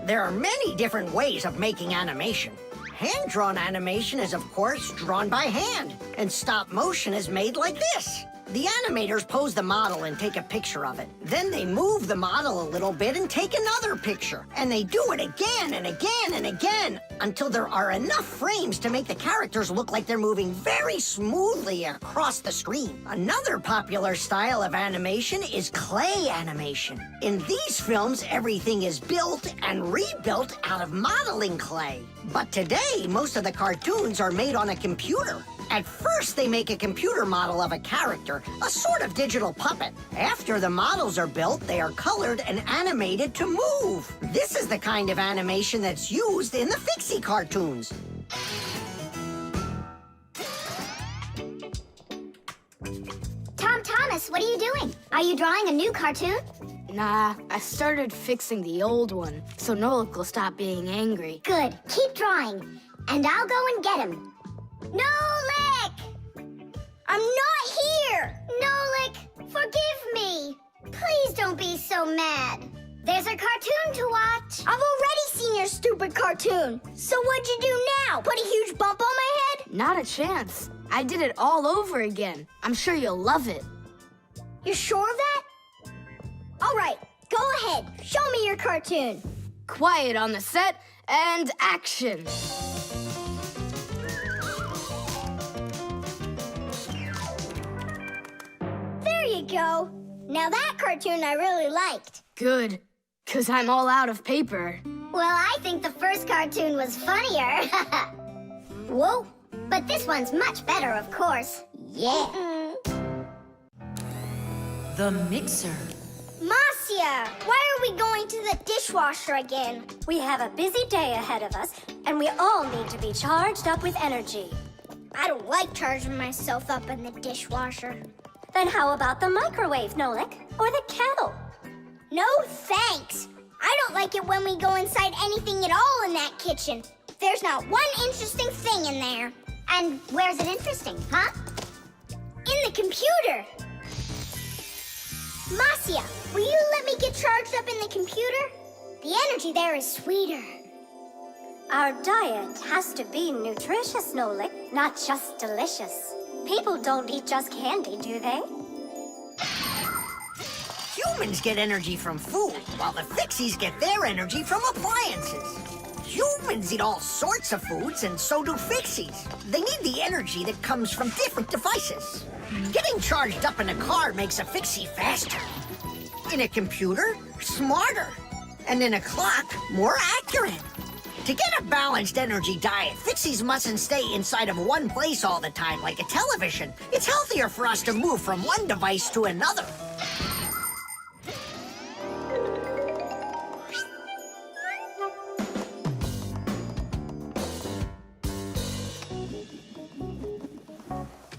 There are many different ways of making animation. Hand-drawn animation is, of course, drawn by hand, and stop motion is made like this. The animators pose the model and take a picture of it. Then they move the model a little bit and take another picture. And they do it again and again and again until there are enough frames to make the characters look like they're moving very smoothly across the screen. Another popular style of animation is clay animation. In these films, everything is built and rebuilt out of modeling clay. But today, most of the cartoons are made on a computer. At first, they make a computer model of a character, a sort of digital puppet. After the models are built, they are colored and animated to move. This is the kind of animation that's used in the Fixie cartoons. Tom Thomas, what are you doing? Are you drawing a new cartoon? Nah, I started fixing the old one, so Nolik will stop being angry. Good. Keep drawing, and I'll go and get him. Nolik! I'm not here! Nolik, forgive me. Please don't be so mad. There's a cartoon to watch. I've already seen your stupid cartoon. So what'd you do now? Put a huge bump on my head? Not a chance. I did it all over again. I'm sure you'll love it. You're sure of that? All right, go ahead. Show me your cartoon. Quiet on the set, and action. There you go. Now that cartoon I really liked. Good, 'cause I'm all out of paper. Well, I think the first cartoon was funnier. Whoa, but this one's much better, of course. Yeah. The mixer. Marcia, why are we going to the dishwasher again? We have a busy day ahead of us, and we all need to be charged up with energy. I don't like charging myself up in the dishwasher. Then how about the microwave, Nolik? Or the kettle? No, thanks. I don't like it when we go inside anything at all in that kitchen. There's not one interesting thing in there. And where's it interesting, huh? In the computer. Marcia, will you let me get charged up in the computer? The energy there is sweeter. Our diet has to be nutritious, Nolik, not just delicious. People don't eat just candy, do they? Humans get energy from food, while the Fixies get their energy from appliances. Humans eat all sorts of foods, and so do Fixies. They need the energy that comes from different devices. Getting charged up in a car makes a Fixie faster. In a computer, smarter. And in a clock, more accurate. To get a balanced energy diet, Fixies mustn't stay inside of one place all the time like a television. It's healthier for us to move from one device to another.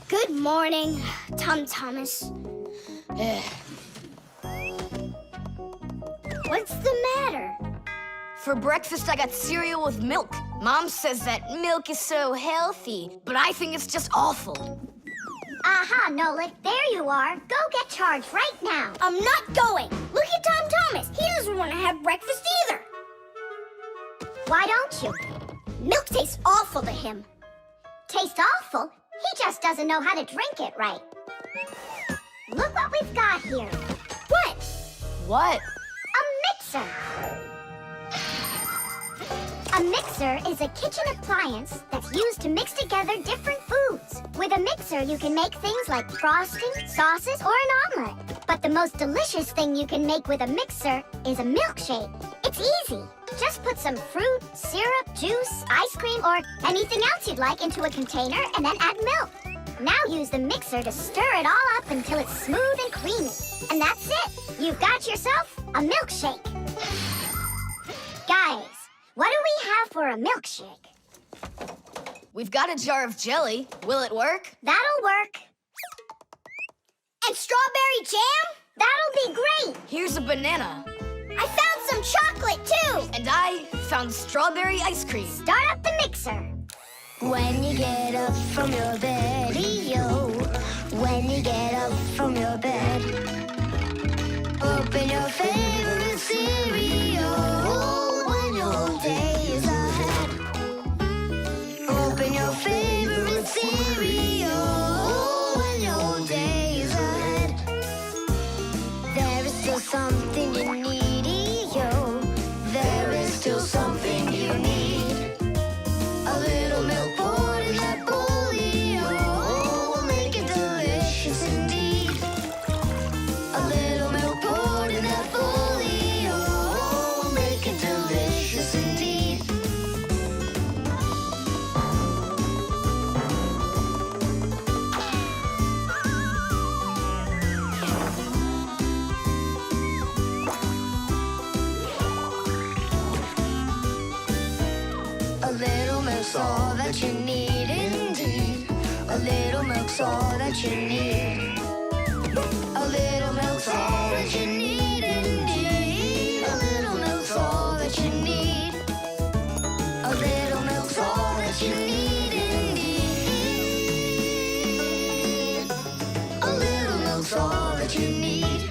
Good morning, Tom Thomas. What's the matter? For breakfast, I got cereal with milk. Mom says that milk is so healthy, but I think it's just awful. Aha, Nolik, there you are. Go get charged right now. I'm not going. Look at Tom Thomas. He doesn't want to have breakfast either. Why don't you? Milk tastes awful to him. Taste awful? He just doesn't know how to drink it right. Look what we've got here. What? What? A mixer. A mixer is a kitchen appliance that's used to mix together different foods. With a mixer, you can make things like frosting, sauces, or an omelet. But the most delicious thing you can make with a mixer is a milkshake. It's easy. Just put some fruit, syrup, juice, ice cream, or anything else you'd like into a container and then add milk. Now use the mixer to stir it all up until it's smooth and creamy. And that's it. You've got yourself a milkshake. Guys, what do we have for a milkshake? We've got a jar of jelly. Will it work? That'll work. And strawberry jam? That'll be great. Here's a banana. I found some chocolate, too. And I found strawberry ice cream. Start up the mixer. When you get up from your bed, yo. When you get up from your bed, open your favorite cereal when your whole day is ahead. Open your favorite cereal when your whole day is ahead. There is still something you need, yo. There is still something you need. A little milk poured in that bowl, yo, will make it delicious indeed. A little milk poured in that bowl, yo, will make it delicious indeed. A little milk's all that you need indeed. A little milk's all that you need. A little milk's all that you need indeed. A little milk's all that you need. A little milk's all that you need indeed. A little milk's all that you need.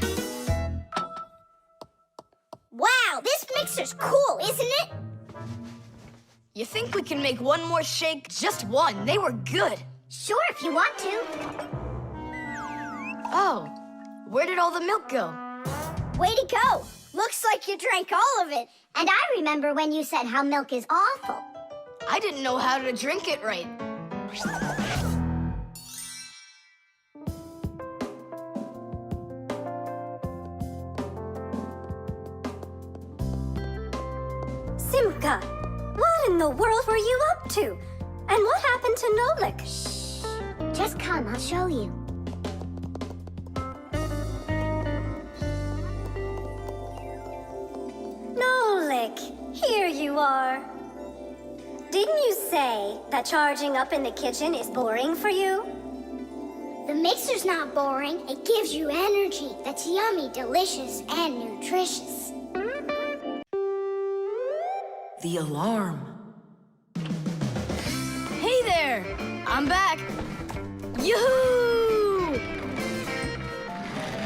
Wow, this mixer's cool, isn't it? You think we can make one more shake? Just one. They were good. Sure, if you want to. Oh, where did all the milk go? Way to go. Looks like you drank all of it. And I remember when you said how milk is awful. I didn't know how to drink it right. Simka, what in the world were you up to? And what happened to Nolik? Just come, I'll show you. Nolik, here you are. Didn't you say that charging up in the kitchen is boring for you? The mixer's not boring. It gives you energy that's yummy, delicious, and nutritious. The alarm. Hey there! I'm back! Yoo-hoo!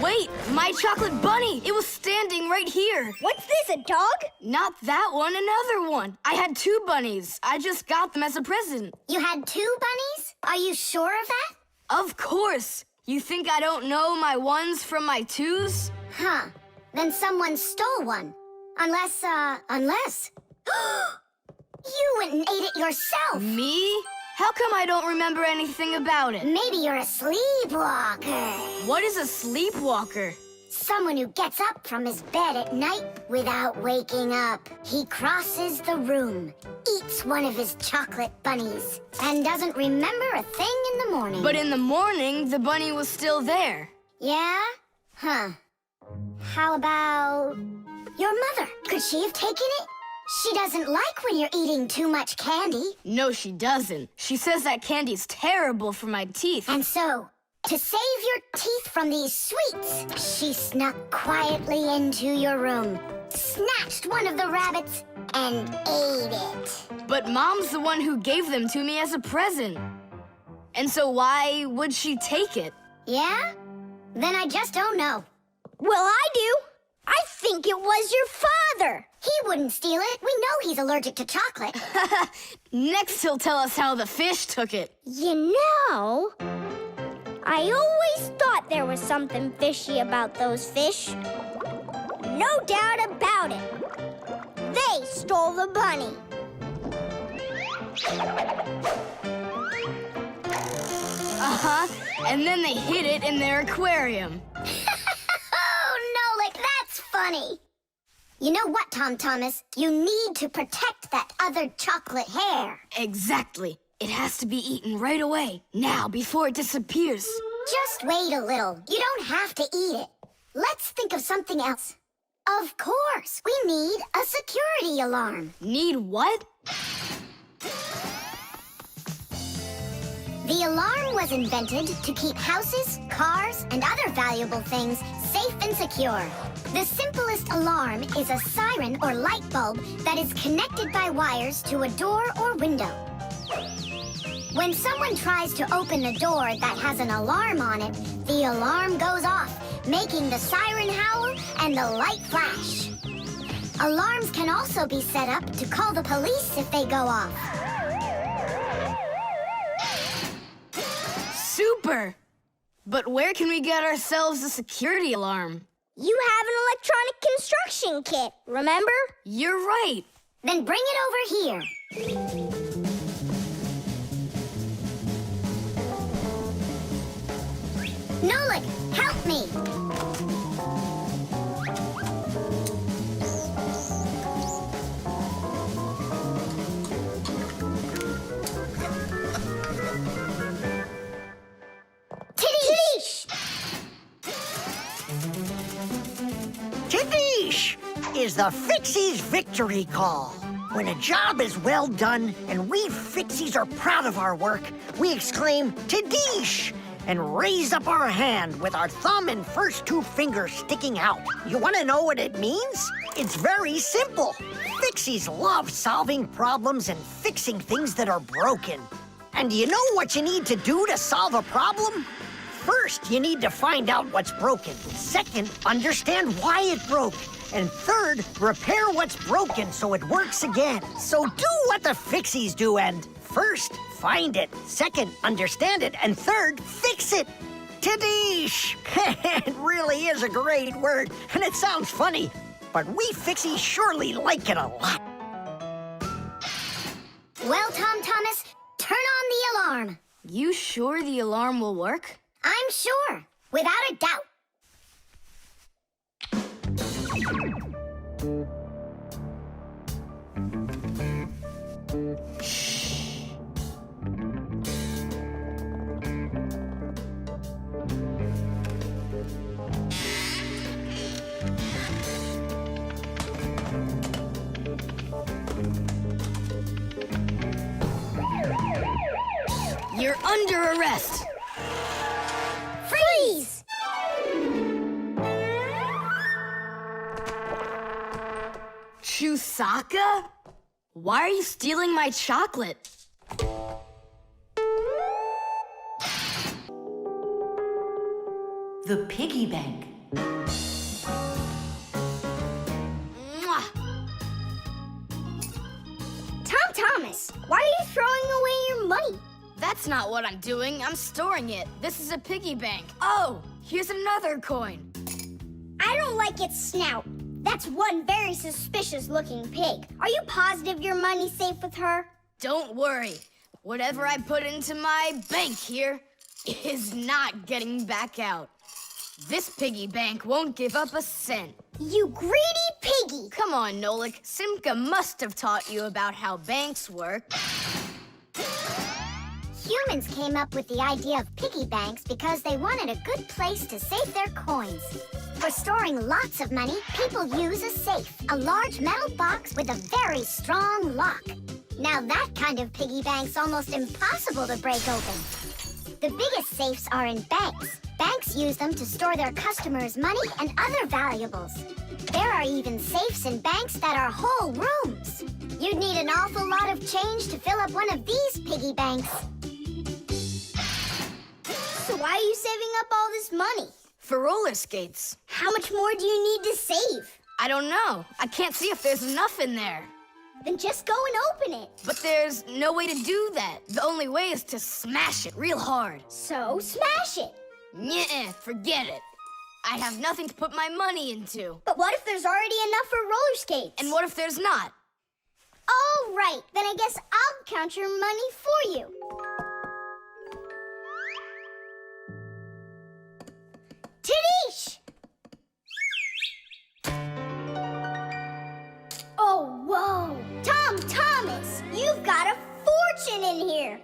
Wait, my chocolate bunny! It was standing right here! What's this, a dog? Not that one, another one! I had 2 bunnies. I just got them as a present. You had 2 bunnies? Are you sure of that? Of course! You think I don't know my 1s from my 2s? Huh. Then someone stole one. Unless. You went and ate it yourself! Me? How come I don't remember anything about it? Maybe you're a sleepwalker. What is a sleepwalker? Someone who gets up from his bed at night without waking up. He crosses the room, eats one of his chocolate bunnies, and doesn't remember a thing in the morning. But in the morning, the bunny was still there. Yeah? Huh. How about your mother? Could she have taken it? She doesn't like when you're eating too much candy. No, she doesn't. She says that candy's terrible for my teeth. And so, to save your teeth from these sweets, she snuck quietly into your room, snatched one of the rabbits, and ate it. But Mom's the one who gave them to me as a present. And so why would she take it? Yeah? Then I just don't know. Well, I do. I think it was your father. He wouldn't steal it. We know he's allergic to chocolate. Next he'll tell us how the fish took it. You know, I always thought there was something fishy about those fish. No doubt about it. They stole the bunny. Uh-huh. And then they hid it in their aquarium. Oh, Nolik, that's funny. You know what, Tom Thomas? You need to protect that other chocolate hair. Exactly. It has to be eaten right away. Now, before it disappears. Just wait a little. You don't have to eat it. Let's think of something else. Of course, we need a security alarm. Need what? The alarm was invented to keep houses, cars, and other valuable things safe and secure. The simplest alarm is a siren or light bulb that is connected by wires to a door or window. When someone tries to open the door that has an alarm on it, the alarm goes off, making the siren howl and the light flash. Alarms can also be set up to call the police if they go off. Super! But where can we get ourselves a security alarm? You have an electronic construction kit, remember? You're right. Then bring it over here. Nolik, help me! Tidish! Tidish is the Fixies' victory call. When a job is well done and we Fixies are proud of our work, we exclaim, Tidish! And raise up our hand with our thumb and first two fingers sticking out. You want to know what it means? It's very simple. Fixies love solving problems and fixing things that are broken. And do you know what you need to do to solve a problem? First, you need to find out what's broken. Second, understand why it broke. And third, repair what's broken so it works again. So do what the Fixies do and first, find it. Second, understand it. And third, fix it. Tidish! It really is a great word, and it sounds funny. But we Fixies surely like it a lot. Well, Tom Thomas, turn on the alarm. You sure the alarm will work? I'm sure, without a doubt. You're under arrest. Freeze! Chusaka? Why are you stealing my chocolate? The piggy bank. Mwah! Tom Thomas, why are you throwing away your money? That's not what I'm doing. I'm storing it. This is a piggy bank. Oh, here's another coin. I don't like its snout. That's one very suspicious looking pig. Are you positive your money's safe with her? Don't worry. Whatever I put into my bank here is not getting back out. This piggy bank won't give up a cent. You greedy piggy! Come on, Nolik. Simka must have taught you about how banks work. Humans came up with the idea of piggy banks because they wanted a good place to save their coins. For storing lots of money, people use a safe, a large metal box with a very strong lock. Now that kind of piggy bank's almost impossible to break open. The biggest safes are in banks. Banks use them to store their customers' money and other valuables. There are even safes in banks that are whole rooms. You'd need an awful lot of change to fill up one of these piggy banks. So why are you saving up all this money? For roller skates. How much more do you need to save? I don't know. I can't see if there's enough in there. Then just go and open it. But there's no way to do that. The only way is to smash it real hard. So smash it. Nuh-uh, forget it. I have nothing to put my money into. But what if there's already enough for roller skates? And what if there's not? All right, then I guess I'll count your money for you. Tidish! Oh, whoa! Tom Thomas, you've got a fortune in here!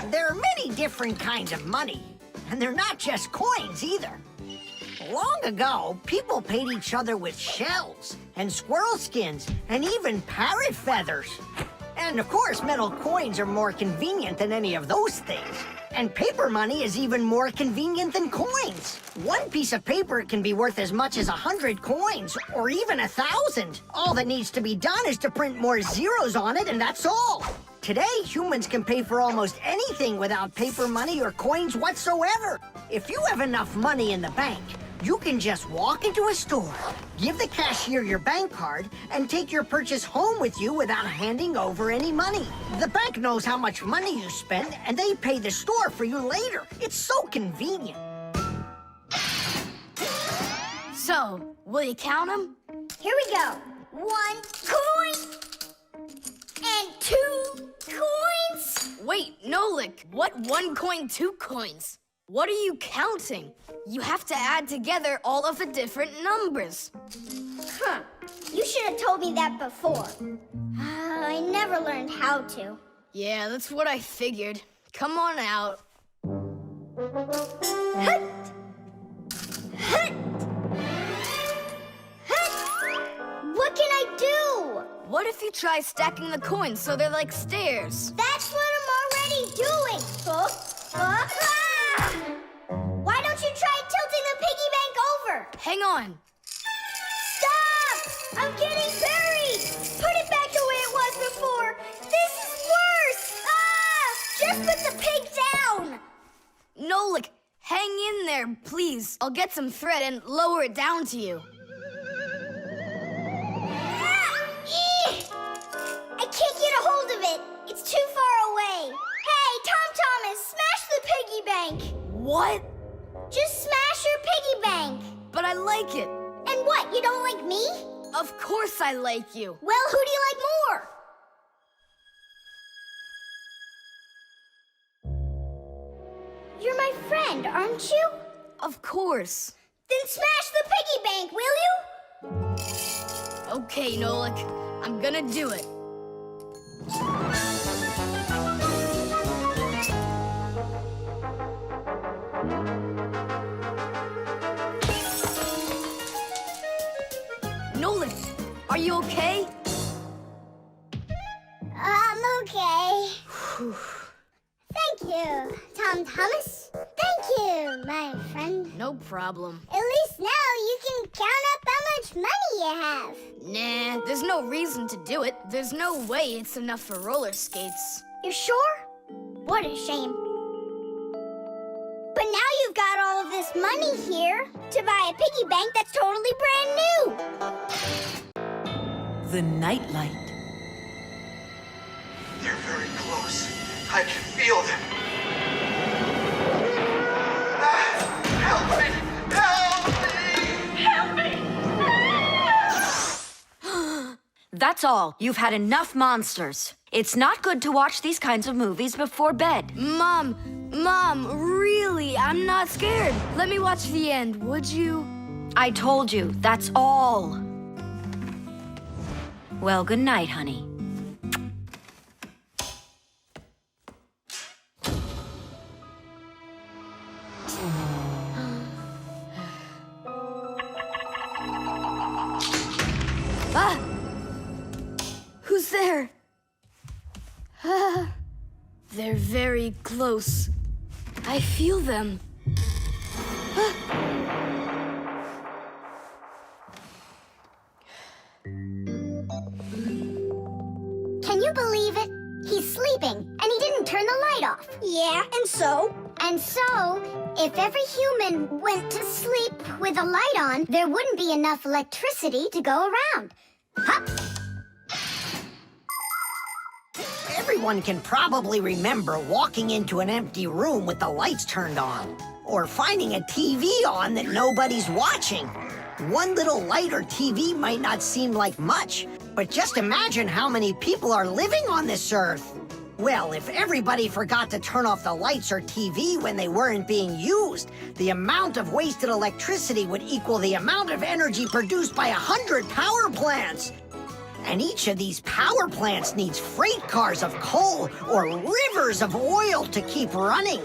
There are many different kinds of money, and they're not just coins either. Long ago, people paid each other with shells and squirrel skins and even parrot feathers. And of course, metal coins are more convenient than any of those things. And paper money is even more convenient than coins. One piece of paper can be worth as much as 100 coins, or even 1,000. All that needs to be done is to print more zeros on it, and that's all. Today, humans can pay for almost anything without paper money or coins whatsoever. If you have enough money in the bank, you can just walk into a store, give the cashier your bank card, and take your purchase home with you without handing over any money. The bank knows how much money you spend, and they pay the store for you later. It's so convenient. So, will you count them? Here we go. 1 coin and 2 coins. Wait, Nolik, what 1 coin, 2 coins? What are you counting? You have to add together all of the different numbers. Huh. You should have told me that before. I never learned how to. Yeah, that's what I figured. Come on out. Hut! Hut! Hut! What can I do? What if you try stacking the coins so they're like stairs? That's what I'm already doing. Ah! Why don't you try tilting the piggy bank over? Hang on. Stop! I'm getting buried! Put it back the way it was before! This is worse! Ah! Just put the pig down! Nolik, hang in there, please. I'll get some thread and lower it down to you. I can't get a hold of it. It's too far away. Hey, Tom Thomas, smash the piggy bank. What? Just smash your piggy bank. But I like it. And what, you don't like me? Of course I like you. Well, who do you like more? You're my friend, aren't you? Of course. Then smash the piggy bank, will you? Okay, Nolik. I'm gonna do it. Nolik, are you okay? I'm okay. Thank you, Tom Thomas. Thank you, my friend. No problem. At least now you can count up how much money you have. Nah, there's no reason to do it. There's no way it's enough for roller skates. You sure? What a shame. But now you've got all of this money here to buy a piggy bank that's totally brand new. The nightlight. They're very close. I can feel them. Help me! Help me! Help me! That's all. You've had enough monsters. It's not good to watch these kinds of movies before bed. Mom, really, I'm not scared. Let me watch the end, would you? I told you, that's all. Well, good night, honey. Ah! Who's there? Ah, they're very close. I feel them. Ah. Can you believe it? He's sleeping, and he didn't turn the light off. Yeah, and so? And so, if every human went to sleep with a light on, there wouldn't be enough electricity to go around. Hup! Everyone can probably remember walking into an empty room with the lights turned on, or finding a TV on that nobody's watching. One little light or TV might not seem like much, but just imagine how many people are living on this earth. Well, if everybody forgot to turn off the lights or TV when they weren't being used, the amount of wasted electricity would equal the amount of energy produced by 100 power plants. And each of these power plants needs freight cars of coal or rivers of oil to keep running.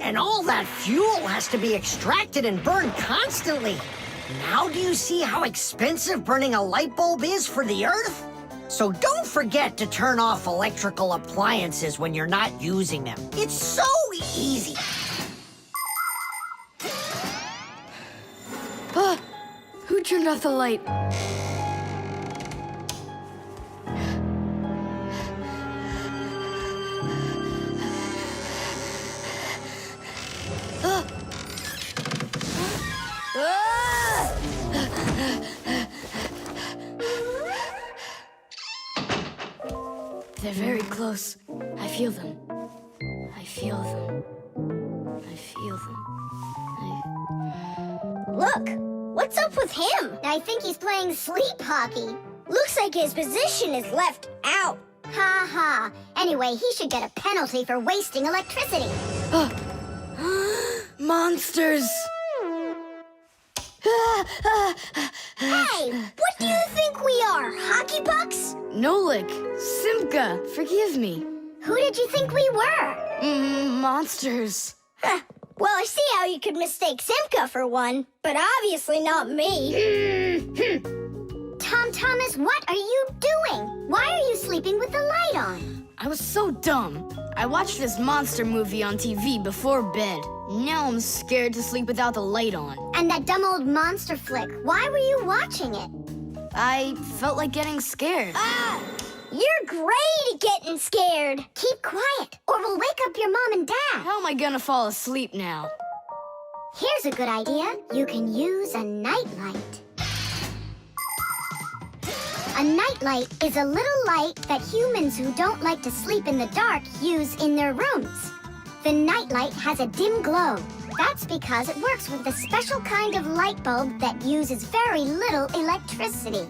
And all that fuel has to be extracted and burned constantly. Now do you see how expensive burning a light bulb is for the Earth? So don't forget to turn off electrical appliances when you're not using them. It's so easy. Who turned off the light? They're very close. I feel them. I feel them. I feel them. Look, what's up with him? I think he's playing sleep hockey. Looks like his position is left out. Ha ha. Anyway, he should get a penalty for wasting electricity. Monsters! Hey, what do you think we are, hockey pucks? Nolik, Simka, forgive me. Who did you think we were? Monsters. Well, I see how you could mistake Simka for one, but obviously not me. Tom Thomas, what are you doing? Why are you sleeping with the light on? I was so dumb. I watched this monster movie on TV before bed. Now I'm scared to sleep without the light on. And that dumb old monster flick, why were you watching it? I felt like getting scared. You're great at getting scared. Keep quiet, or we'll wake up your mom and dad. How am I gonna fall asleep now? Here's a good idea. You can use a nightlight. A nightlight is a little light that humans who don't like to sleep in the dark use in their rooms. The nightlight has a dim glow. That's because it works with a special kind of light bulb that uses very little electricity.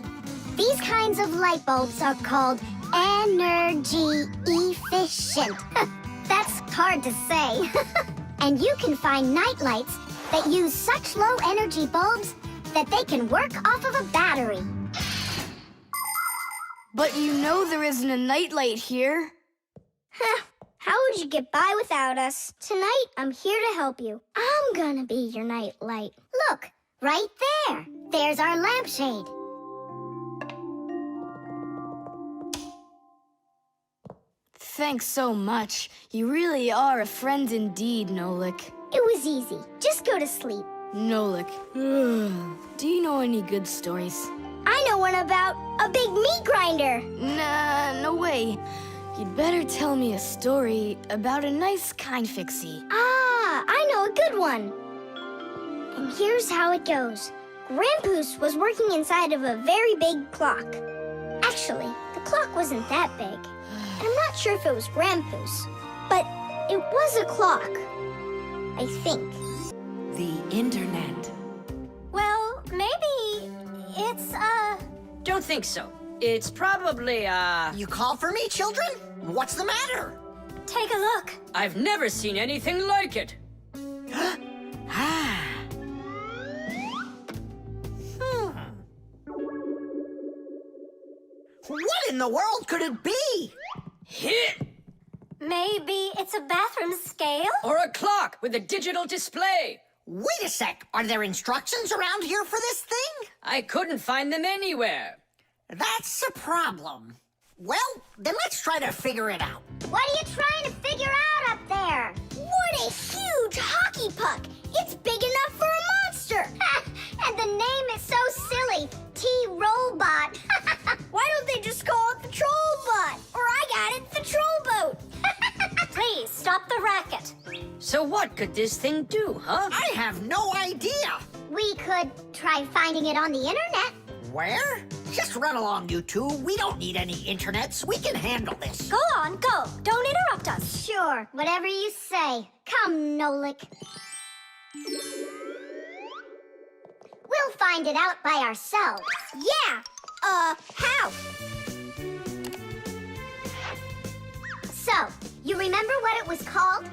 These kinds of light bulbs are called energy efficient. That's hard to say. And you can find nightlights that use such low energy bulbs that they can work off of a battery. But you know there isn't a nightlight here. How would you get by without us? Tonight, I'm here to help you. I'm gonna be your nightlight. Look, right there. There's our lampshade. Thanks so much. You really are a friend indeed, Nolik. It was easy. Just go to sleep. Nolik. Do you know any good stories? I know one about a big meat grinder. Nah, no way. You'd better tell me a story about a nice, kind Fixie. I know a good one. And here's how it goes. Grandpoos was working inside of a very big clock. Actually, the clock wasn't that big. And I'm not sure if it was Grandpoos, but it was a clock. I think. The internet. Well, maybe it's, Don't think so. It's probably, You call for me, children? What's the matter? take a look. I've never seen anything like it. What in the world could it be? Hit! Maybe it's a bathroom scale? Or a clock with a digital display. Wait a sec. Are there instructions around here for this thing? I couldn't find them anywhere. That's a problem. Well, then let's try to figure it out. What are you trying to figure out up there? What a huge hockey puck! It's big enough for a monster! And the name is so silly. T-Robot. Why don't they just call it the Trollbot? Or I got it, the Trollboat! Please, stop the racket. So what could this thing do, huh? I have no idea. We could try finding it on the internet. Where? Just run along, you two. We don't need any internets. We can handle this. Go on, go. Don't interrupt us. Sure, whatever you say. Come, Nolik. We'll find it out by ourselves. Yeah! How? So, you remember what it was called?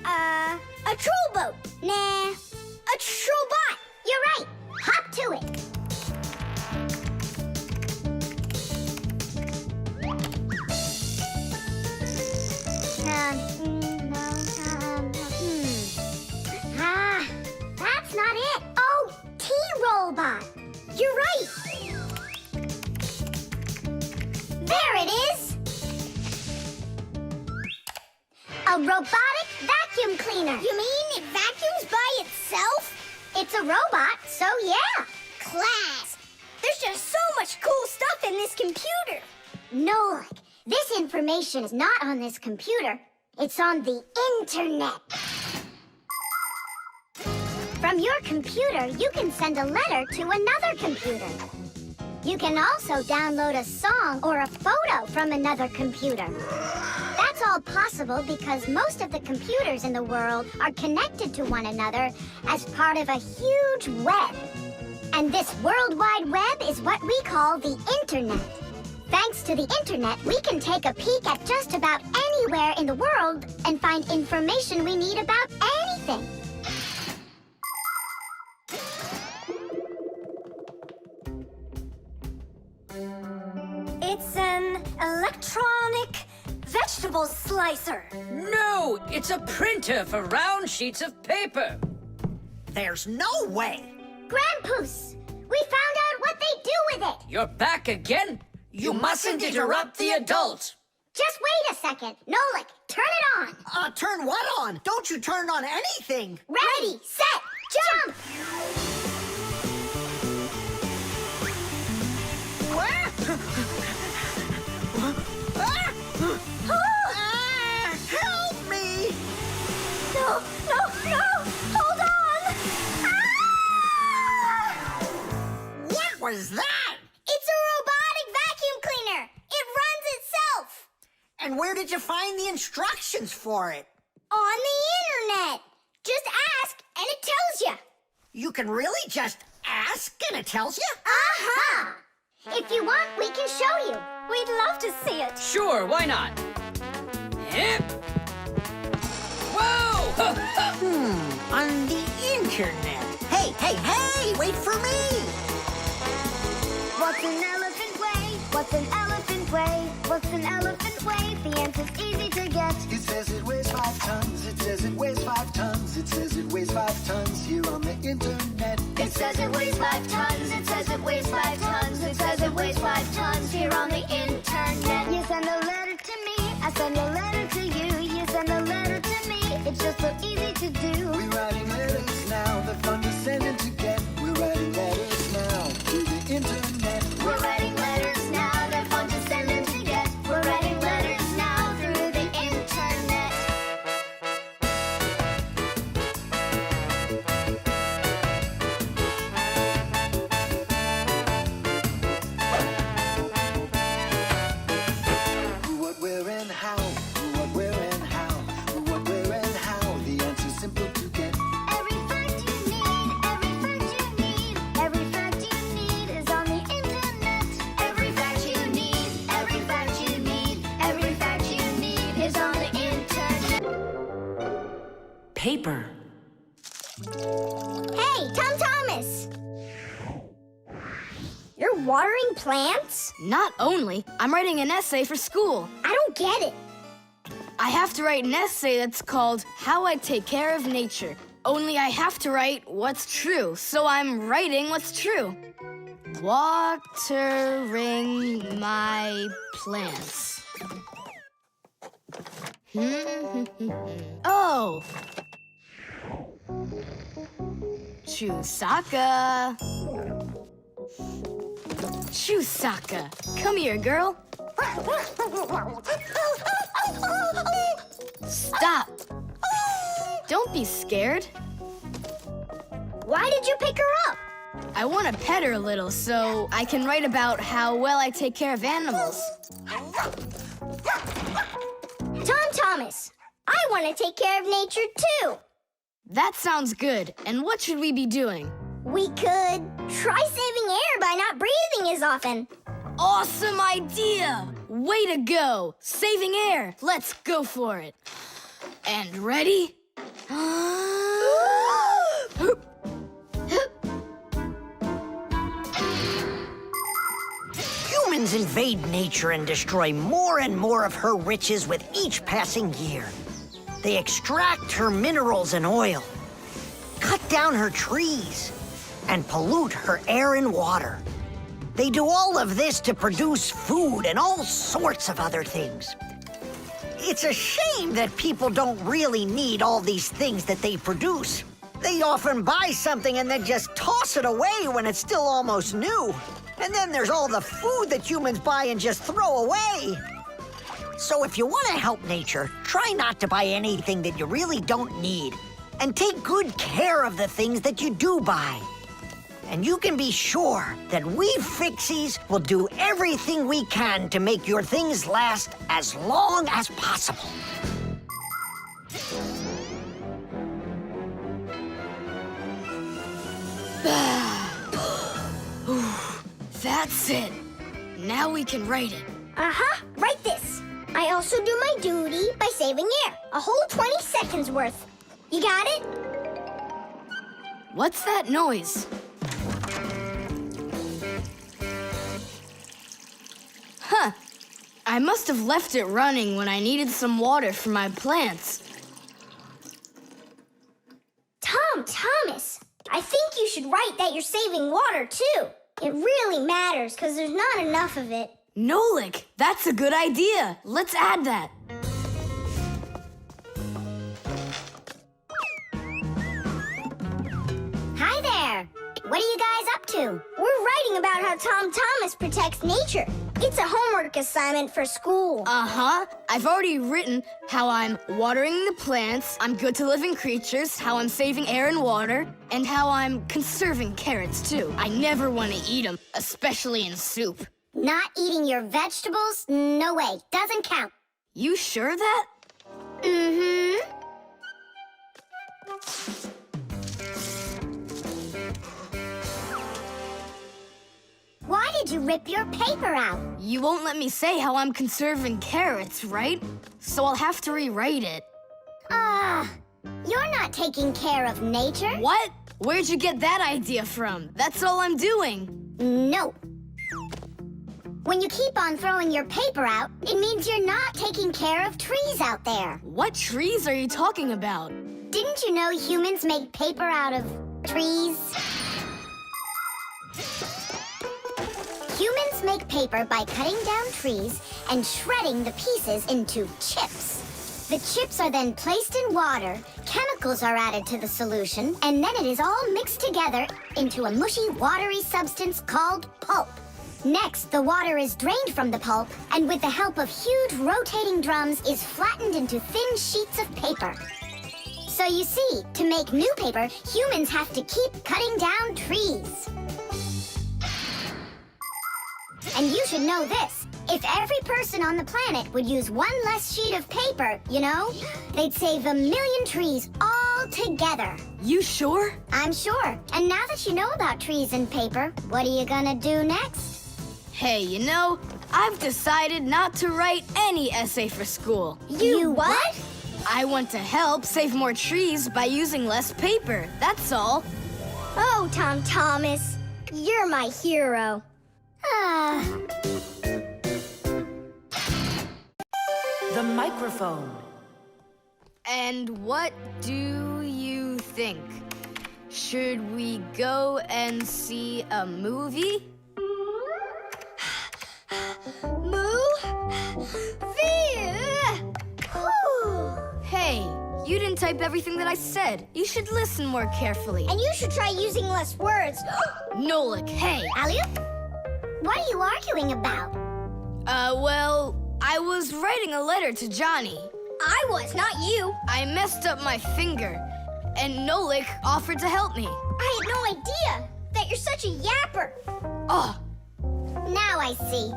A Trollboat. Nah, a Trollbot. You're right. Hop to it. That's not it. Oh, T-Robot. You're right. it is! A robotic vacuum cleaner. You mean it vacuums by itself? It's a robot, so yeah. Class! There's just so much cool stuff in this computer. Nolik, this information is not on this computer. It's on the internet. From your computer, you can send a letter to another computer. You can also download a song or a photo from another computer. That's all possible because most of the computers in the world are connected to one another as part of a huge web. And this World Wide Web is what we call the Internet. Thanks to the Internet, we can take a peek at just about anywhere in the world and find information we need about anything. It's an electronic vegetable slicer. No, it's a printer for round sheets of paper. There's no way. Grandpoos, we found out what they do with it. You're back again? You mustn't interrupt the adult. Just wait a second. Nolik, turn it on. Turn what on? Don't you turn on anything. Ready, set, jump! Help me! No, no, no! Hold on! What was that? It's a robotic vacuum cleaner. It runs itself. And where did you find the instructions for it? On the internet. Just ask and it tells you. You can really just ask and it tells you? Aha! If you want, we can show you. We'd love to see it. Sure, why not? Hip. Whoa! On the internet. Hey, hey, hey! Wait for me! What's an elephant weigh? What's an elephant weigh? What's an elephant weigh? The answer's easy to get. It says it weighs 5 tons. It says it weighs 5 tons. It says it weighs 5 tons here on the internet. It says it weighs 5 tons. It says it weighs 5 tons. It says it weighs 5 tons here on the internet. You send a letter to me. I send a letter to you. You send a letter to me. It's just so easy to do. We're writing letters now. They're fun to send and to get. We're writing letters now through the internet. We're writing letters now. They're fun to send and to get. We're writing letters now through the internet. Who, what, where, and how. Who, what, where, and how. Who, what, where, and how. The answer's simple to get. Every fact you need, every fact you need, every fact you need is on the internet. Every fact you need, every fact you need, every fact you need is on the internet. Paper. Hey, Tom Thomas. You're watering plants? Not only, I'm writing an essay for school. I don't get it. I have to write an essay that's called How I Take Care of Nature. Only I have to write what's true, so I'm writing what's true. Watering my plants. Oh! Chusaka. Chusaka, come here, girl. Stop. Don't be scared. Why did you pick her up? I want to pet her a little so I can write about how well I take care of animals. Tom Thomas, I want to take care of nature too. That sounds good. And what should we be doing? We could try saving air by not breathing as often. Awesome idea! Way to go! Saving air! Let's go for it. And ready? Humans invade nature and destroy more and more of her riches with each passing year. They extract her minerals and oil, cut down her trees, and pollute her air and water. They do all of this to produce food and all sorts of other things. It's a shame that people don't really need all these things that they produce. They often buy something and then just toss it away when it's still almost new. And then there's all the food that humans buy and just throw away. So if you want to help nature, try not to buy anything that you really don't need. And take good care of the things that you do buy. And you can be sure that we Fixies will do everything we can to make your things last as long as possible. That's it. Now we can write it. Uh-huh, write this. I also do my duty by saving air. A whole 20 seconds worth. You got it? What's that noise? Huh. I must have left it running when I needed some water for my plants. Thomas, I think you should write that you're saving water, too. It really matters, because there's not enough of it. Nolik, that's a good idea. Let's add that. Hi there. What are you guys up to? We're writing about how Thomas protects nature. It's a homework assignment for school. Uh-huh. I've already written how I'm watering the plants, I'm good to living creatures, how I'm saving air and water, and how I'm conserving carrots, too. I never want to eat them, especially in soup. Not eating your vegetables? No way. Doesn't count. You sure that? Mm-hmm. Why did you rip your paper out? You won't let me say how I'm conserving carrots, right? So I'll have to rewrite it. You're not taking care of nature. What? Where'd you get that idea from? That's all I'm doing. No. When you keep on throwing your paper out, it means you're not taking care of trees out there. What trees are you talking about? Didn't you know humans make paper out of trees? Humans make paper by cutting down trees and shredding the pieces into chips. The chips are then placed in water, chemicals are added to the solution, and then it is all mixed together into a mushy, watery substance called pulp. Next, the water is drained from the pulp, and with the help of huge rotating drums, is flattened into thin sheets of paper. So you see, to make new paper, humans have to keep cutting down trees. And you should know this. If every person on the planet would use one less sheet of paper, you know, they'd save 1 million trees all together. You sure? I'm sure. And now that you know about trees and paper, what are you gonna do next? Hey, you know, I've decided not to write any essay for school. You what? I want to help save more trees by using less paper, that's all. Oh, Thomas, you're my hero. The microphone. And what do you think? Should we go and see a movie? Hey, you didn't type everything that I said. You should listen more carefully. And you should try using less words. Nolik, hey. Alley-oop? What are you arguing about? Well, I was writing a letter to Johnny. I was, not you. I messed up my finger, and Nolik offered to help me. I had no idea that you're such a yapper. Oh. Now I see.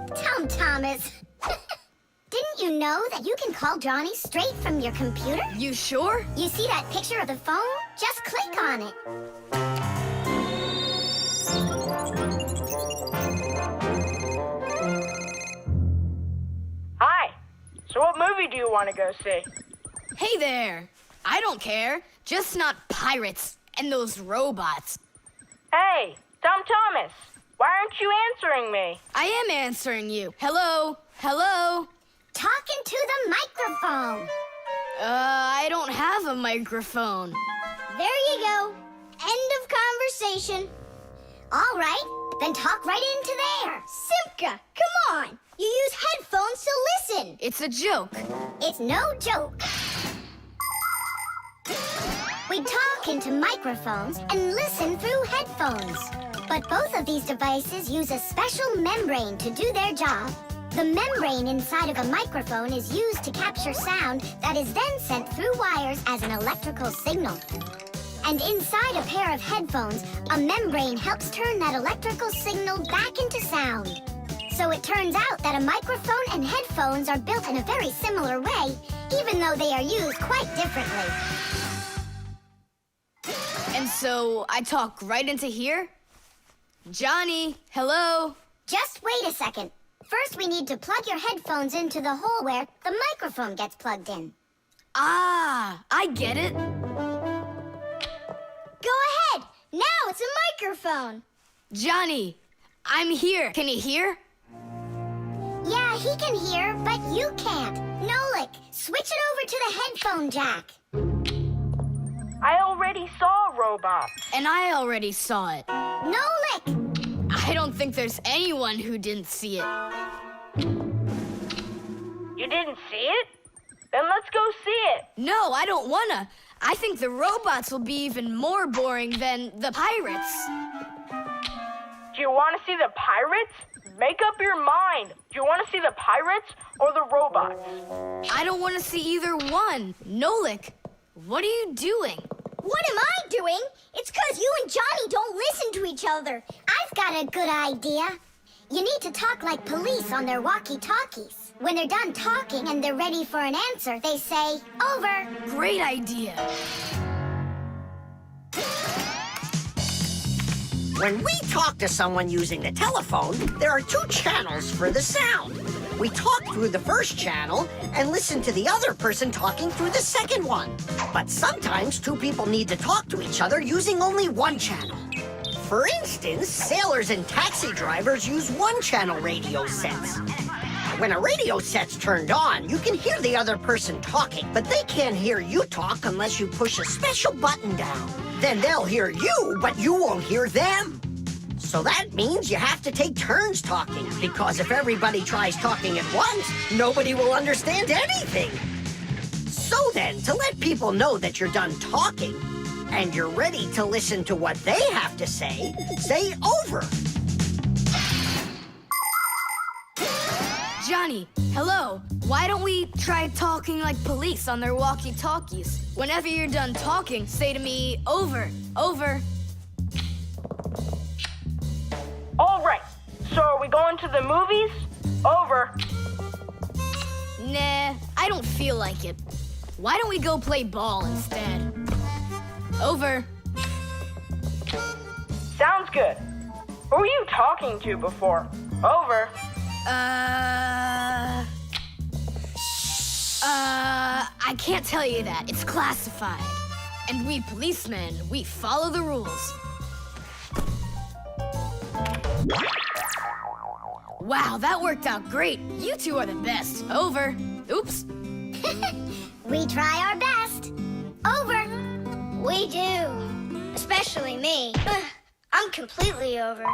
Thomas. Didn't you know that you can call Johnny straight from your computer? You sure? You see that picture of the phone? Just click on it. Hi. So what movie do you want to go see? Hey there. I don't care. Just not pirates and those robots. Hey, Thomas. Why aren't you answering me? I am answering you. Hello? Hello? Talking to the microphone. I don't have a microphone. There you go. End of conversation. All right. Then talk right into there. Simka, come on. You use headphones to listen. It's a joke. It's no joke. We talk into microphones and listen through headphones. But both of these devices use a special membrane to do their job. The membrane inside of a microphone is used to capture sound that is then sent through wires as an electrical signal. And inside a pair of headphones, a membrane helps turn that electrical signal back into sound. So it turns out that a microphone and headphones are built in a very similar way, even though they are used quite differently. And so I talk right into here? Johnny, hello? Just wait a second. First, we need to plug your headphones into the hole where the microphone gets plugged in. Ah, I get it. Go ahead. Now it's a microphone. Johnny, I'm here. Can you hear? Yeah, he can hear, but you can't. Nolik, switch it over to the headphone jack. I already saw a robot. And I already saw it. Nolik! I don't think there's anyone who didn't see it. You didn't see it? Then let's go see it. No, I don't wanna. I think the robots will be even more boring than the pirates. Do you want to see the pirates? Make up your mind. Do you want to see the pirates or the robots? I don't want to see either one. Nolik, what are you doing? What am I doing? It's 'cause you and Johnny don't listen to each other. I've got a good idea. You need to talk like police on their walkie-talkies. When they're done talking and they're ready for an answer, they say, over. Great idea. When we talk to someone using the telephone, there are two channels for the sound. We talk through the first channel and listen to the other person talking through the second one. But sometimes two people need to talk to each other using only one channel. For instance, sailors and taxi drivers use one-channel radio sets. When a radio set's turned on, you can hear the other person talking, but they can't hear you talk unless you push a special button down. Then they'll hear you, but you won't hear them. So that means you have to take turns talking, because if everybody tries talking at once, nobody will understand anything. So then, to let people know that you're done talking, and you're ready to listen to what they have to say over. Johnny, hello. Why don't we try talking like police on their walkie-talkies? Whenever you're done talking, say to me, over, over. All right. So are we going to the movies? Over. Nah, I don't feel like it. Why don't we go play ball instead? Over. Sounds good. Who were you talking to before? Over. I can't tell you that. It's classified. And we policemen, we follow the rules. Wow, that worked out great. You two are the best. Over. Oops. We try our best. Over. We do. Especially me. I'm completely over.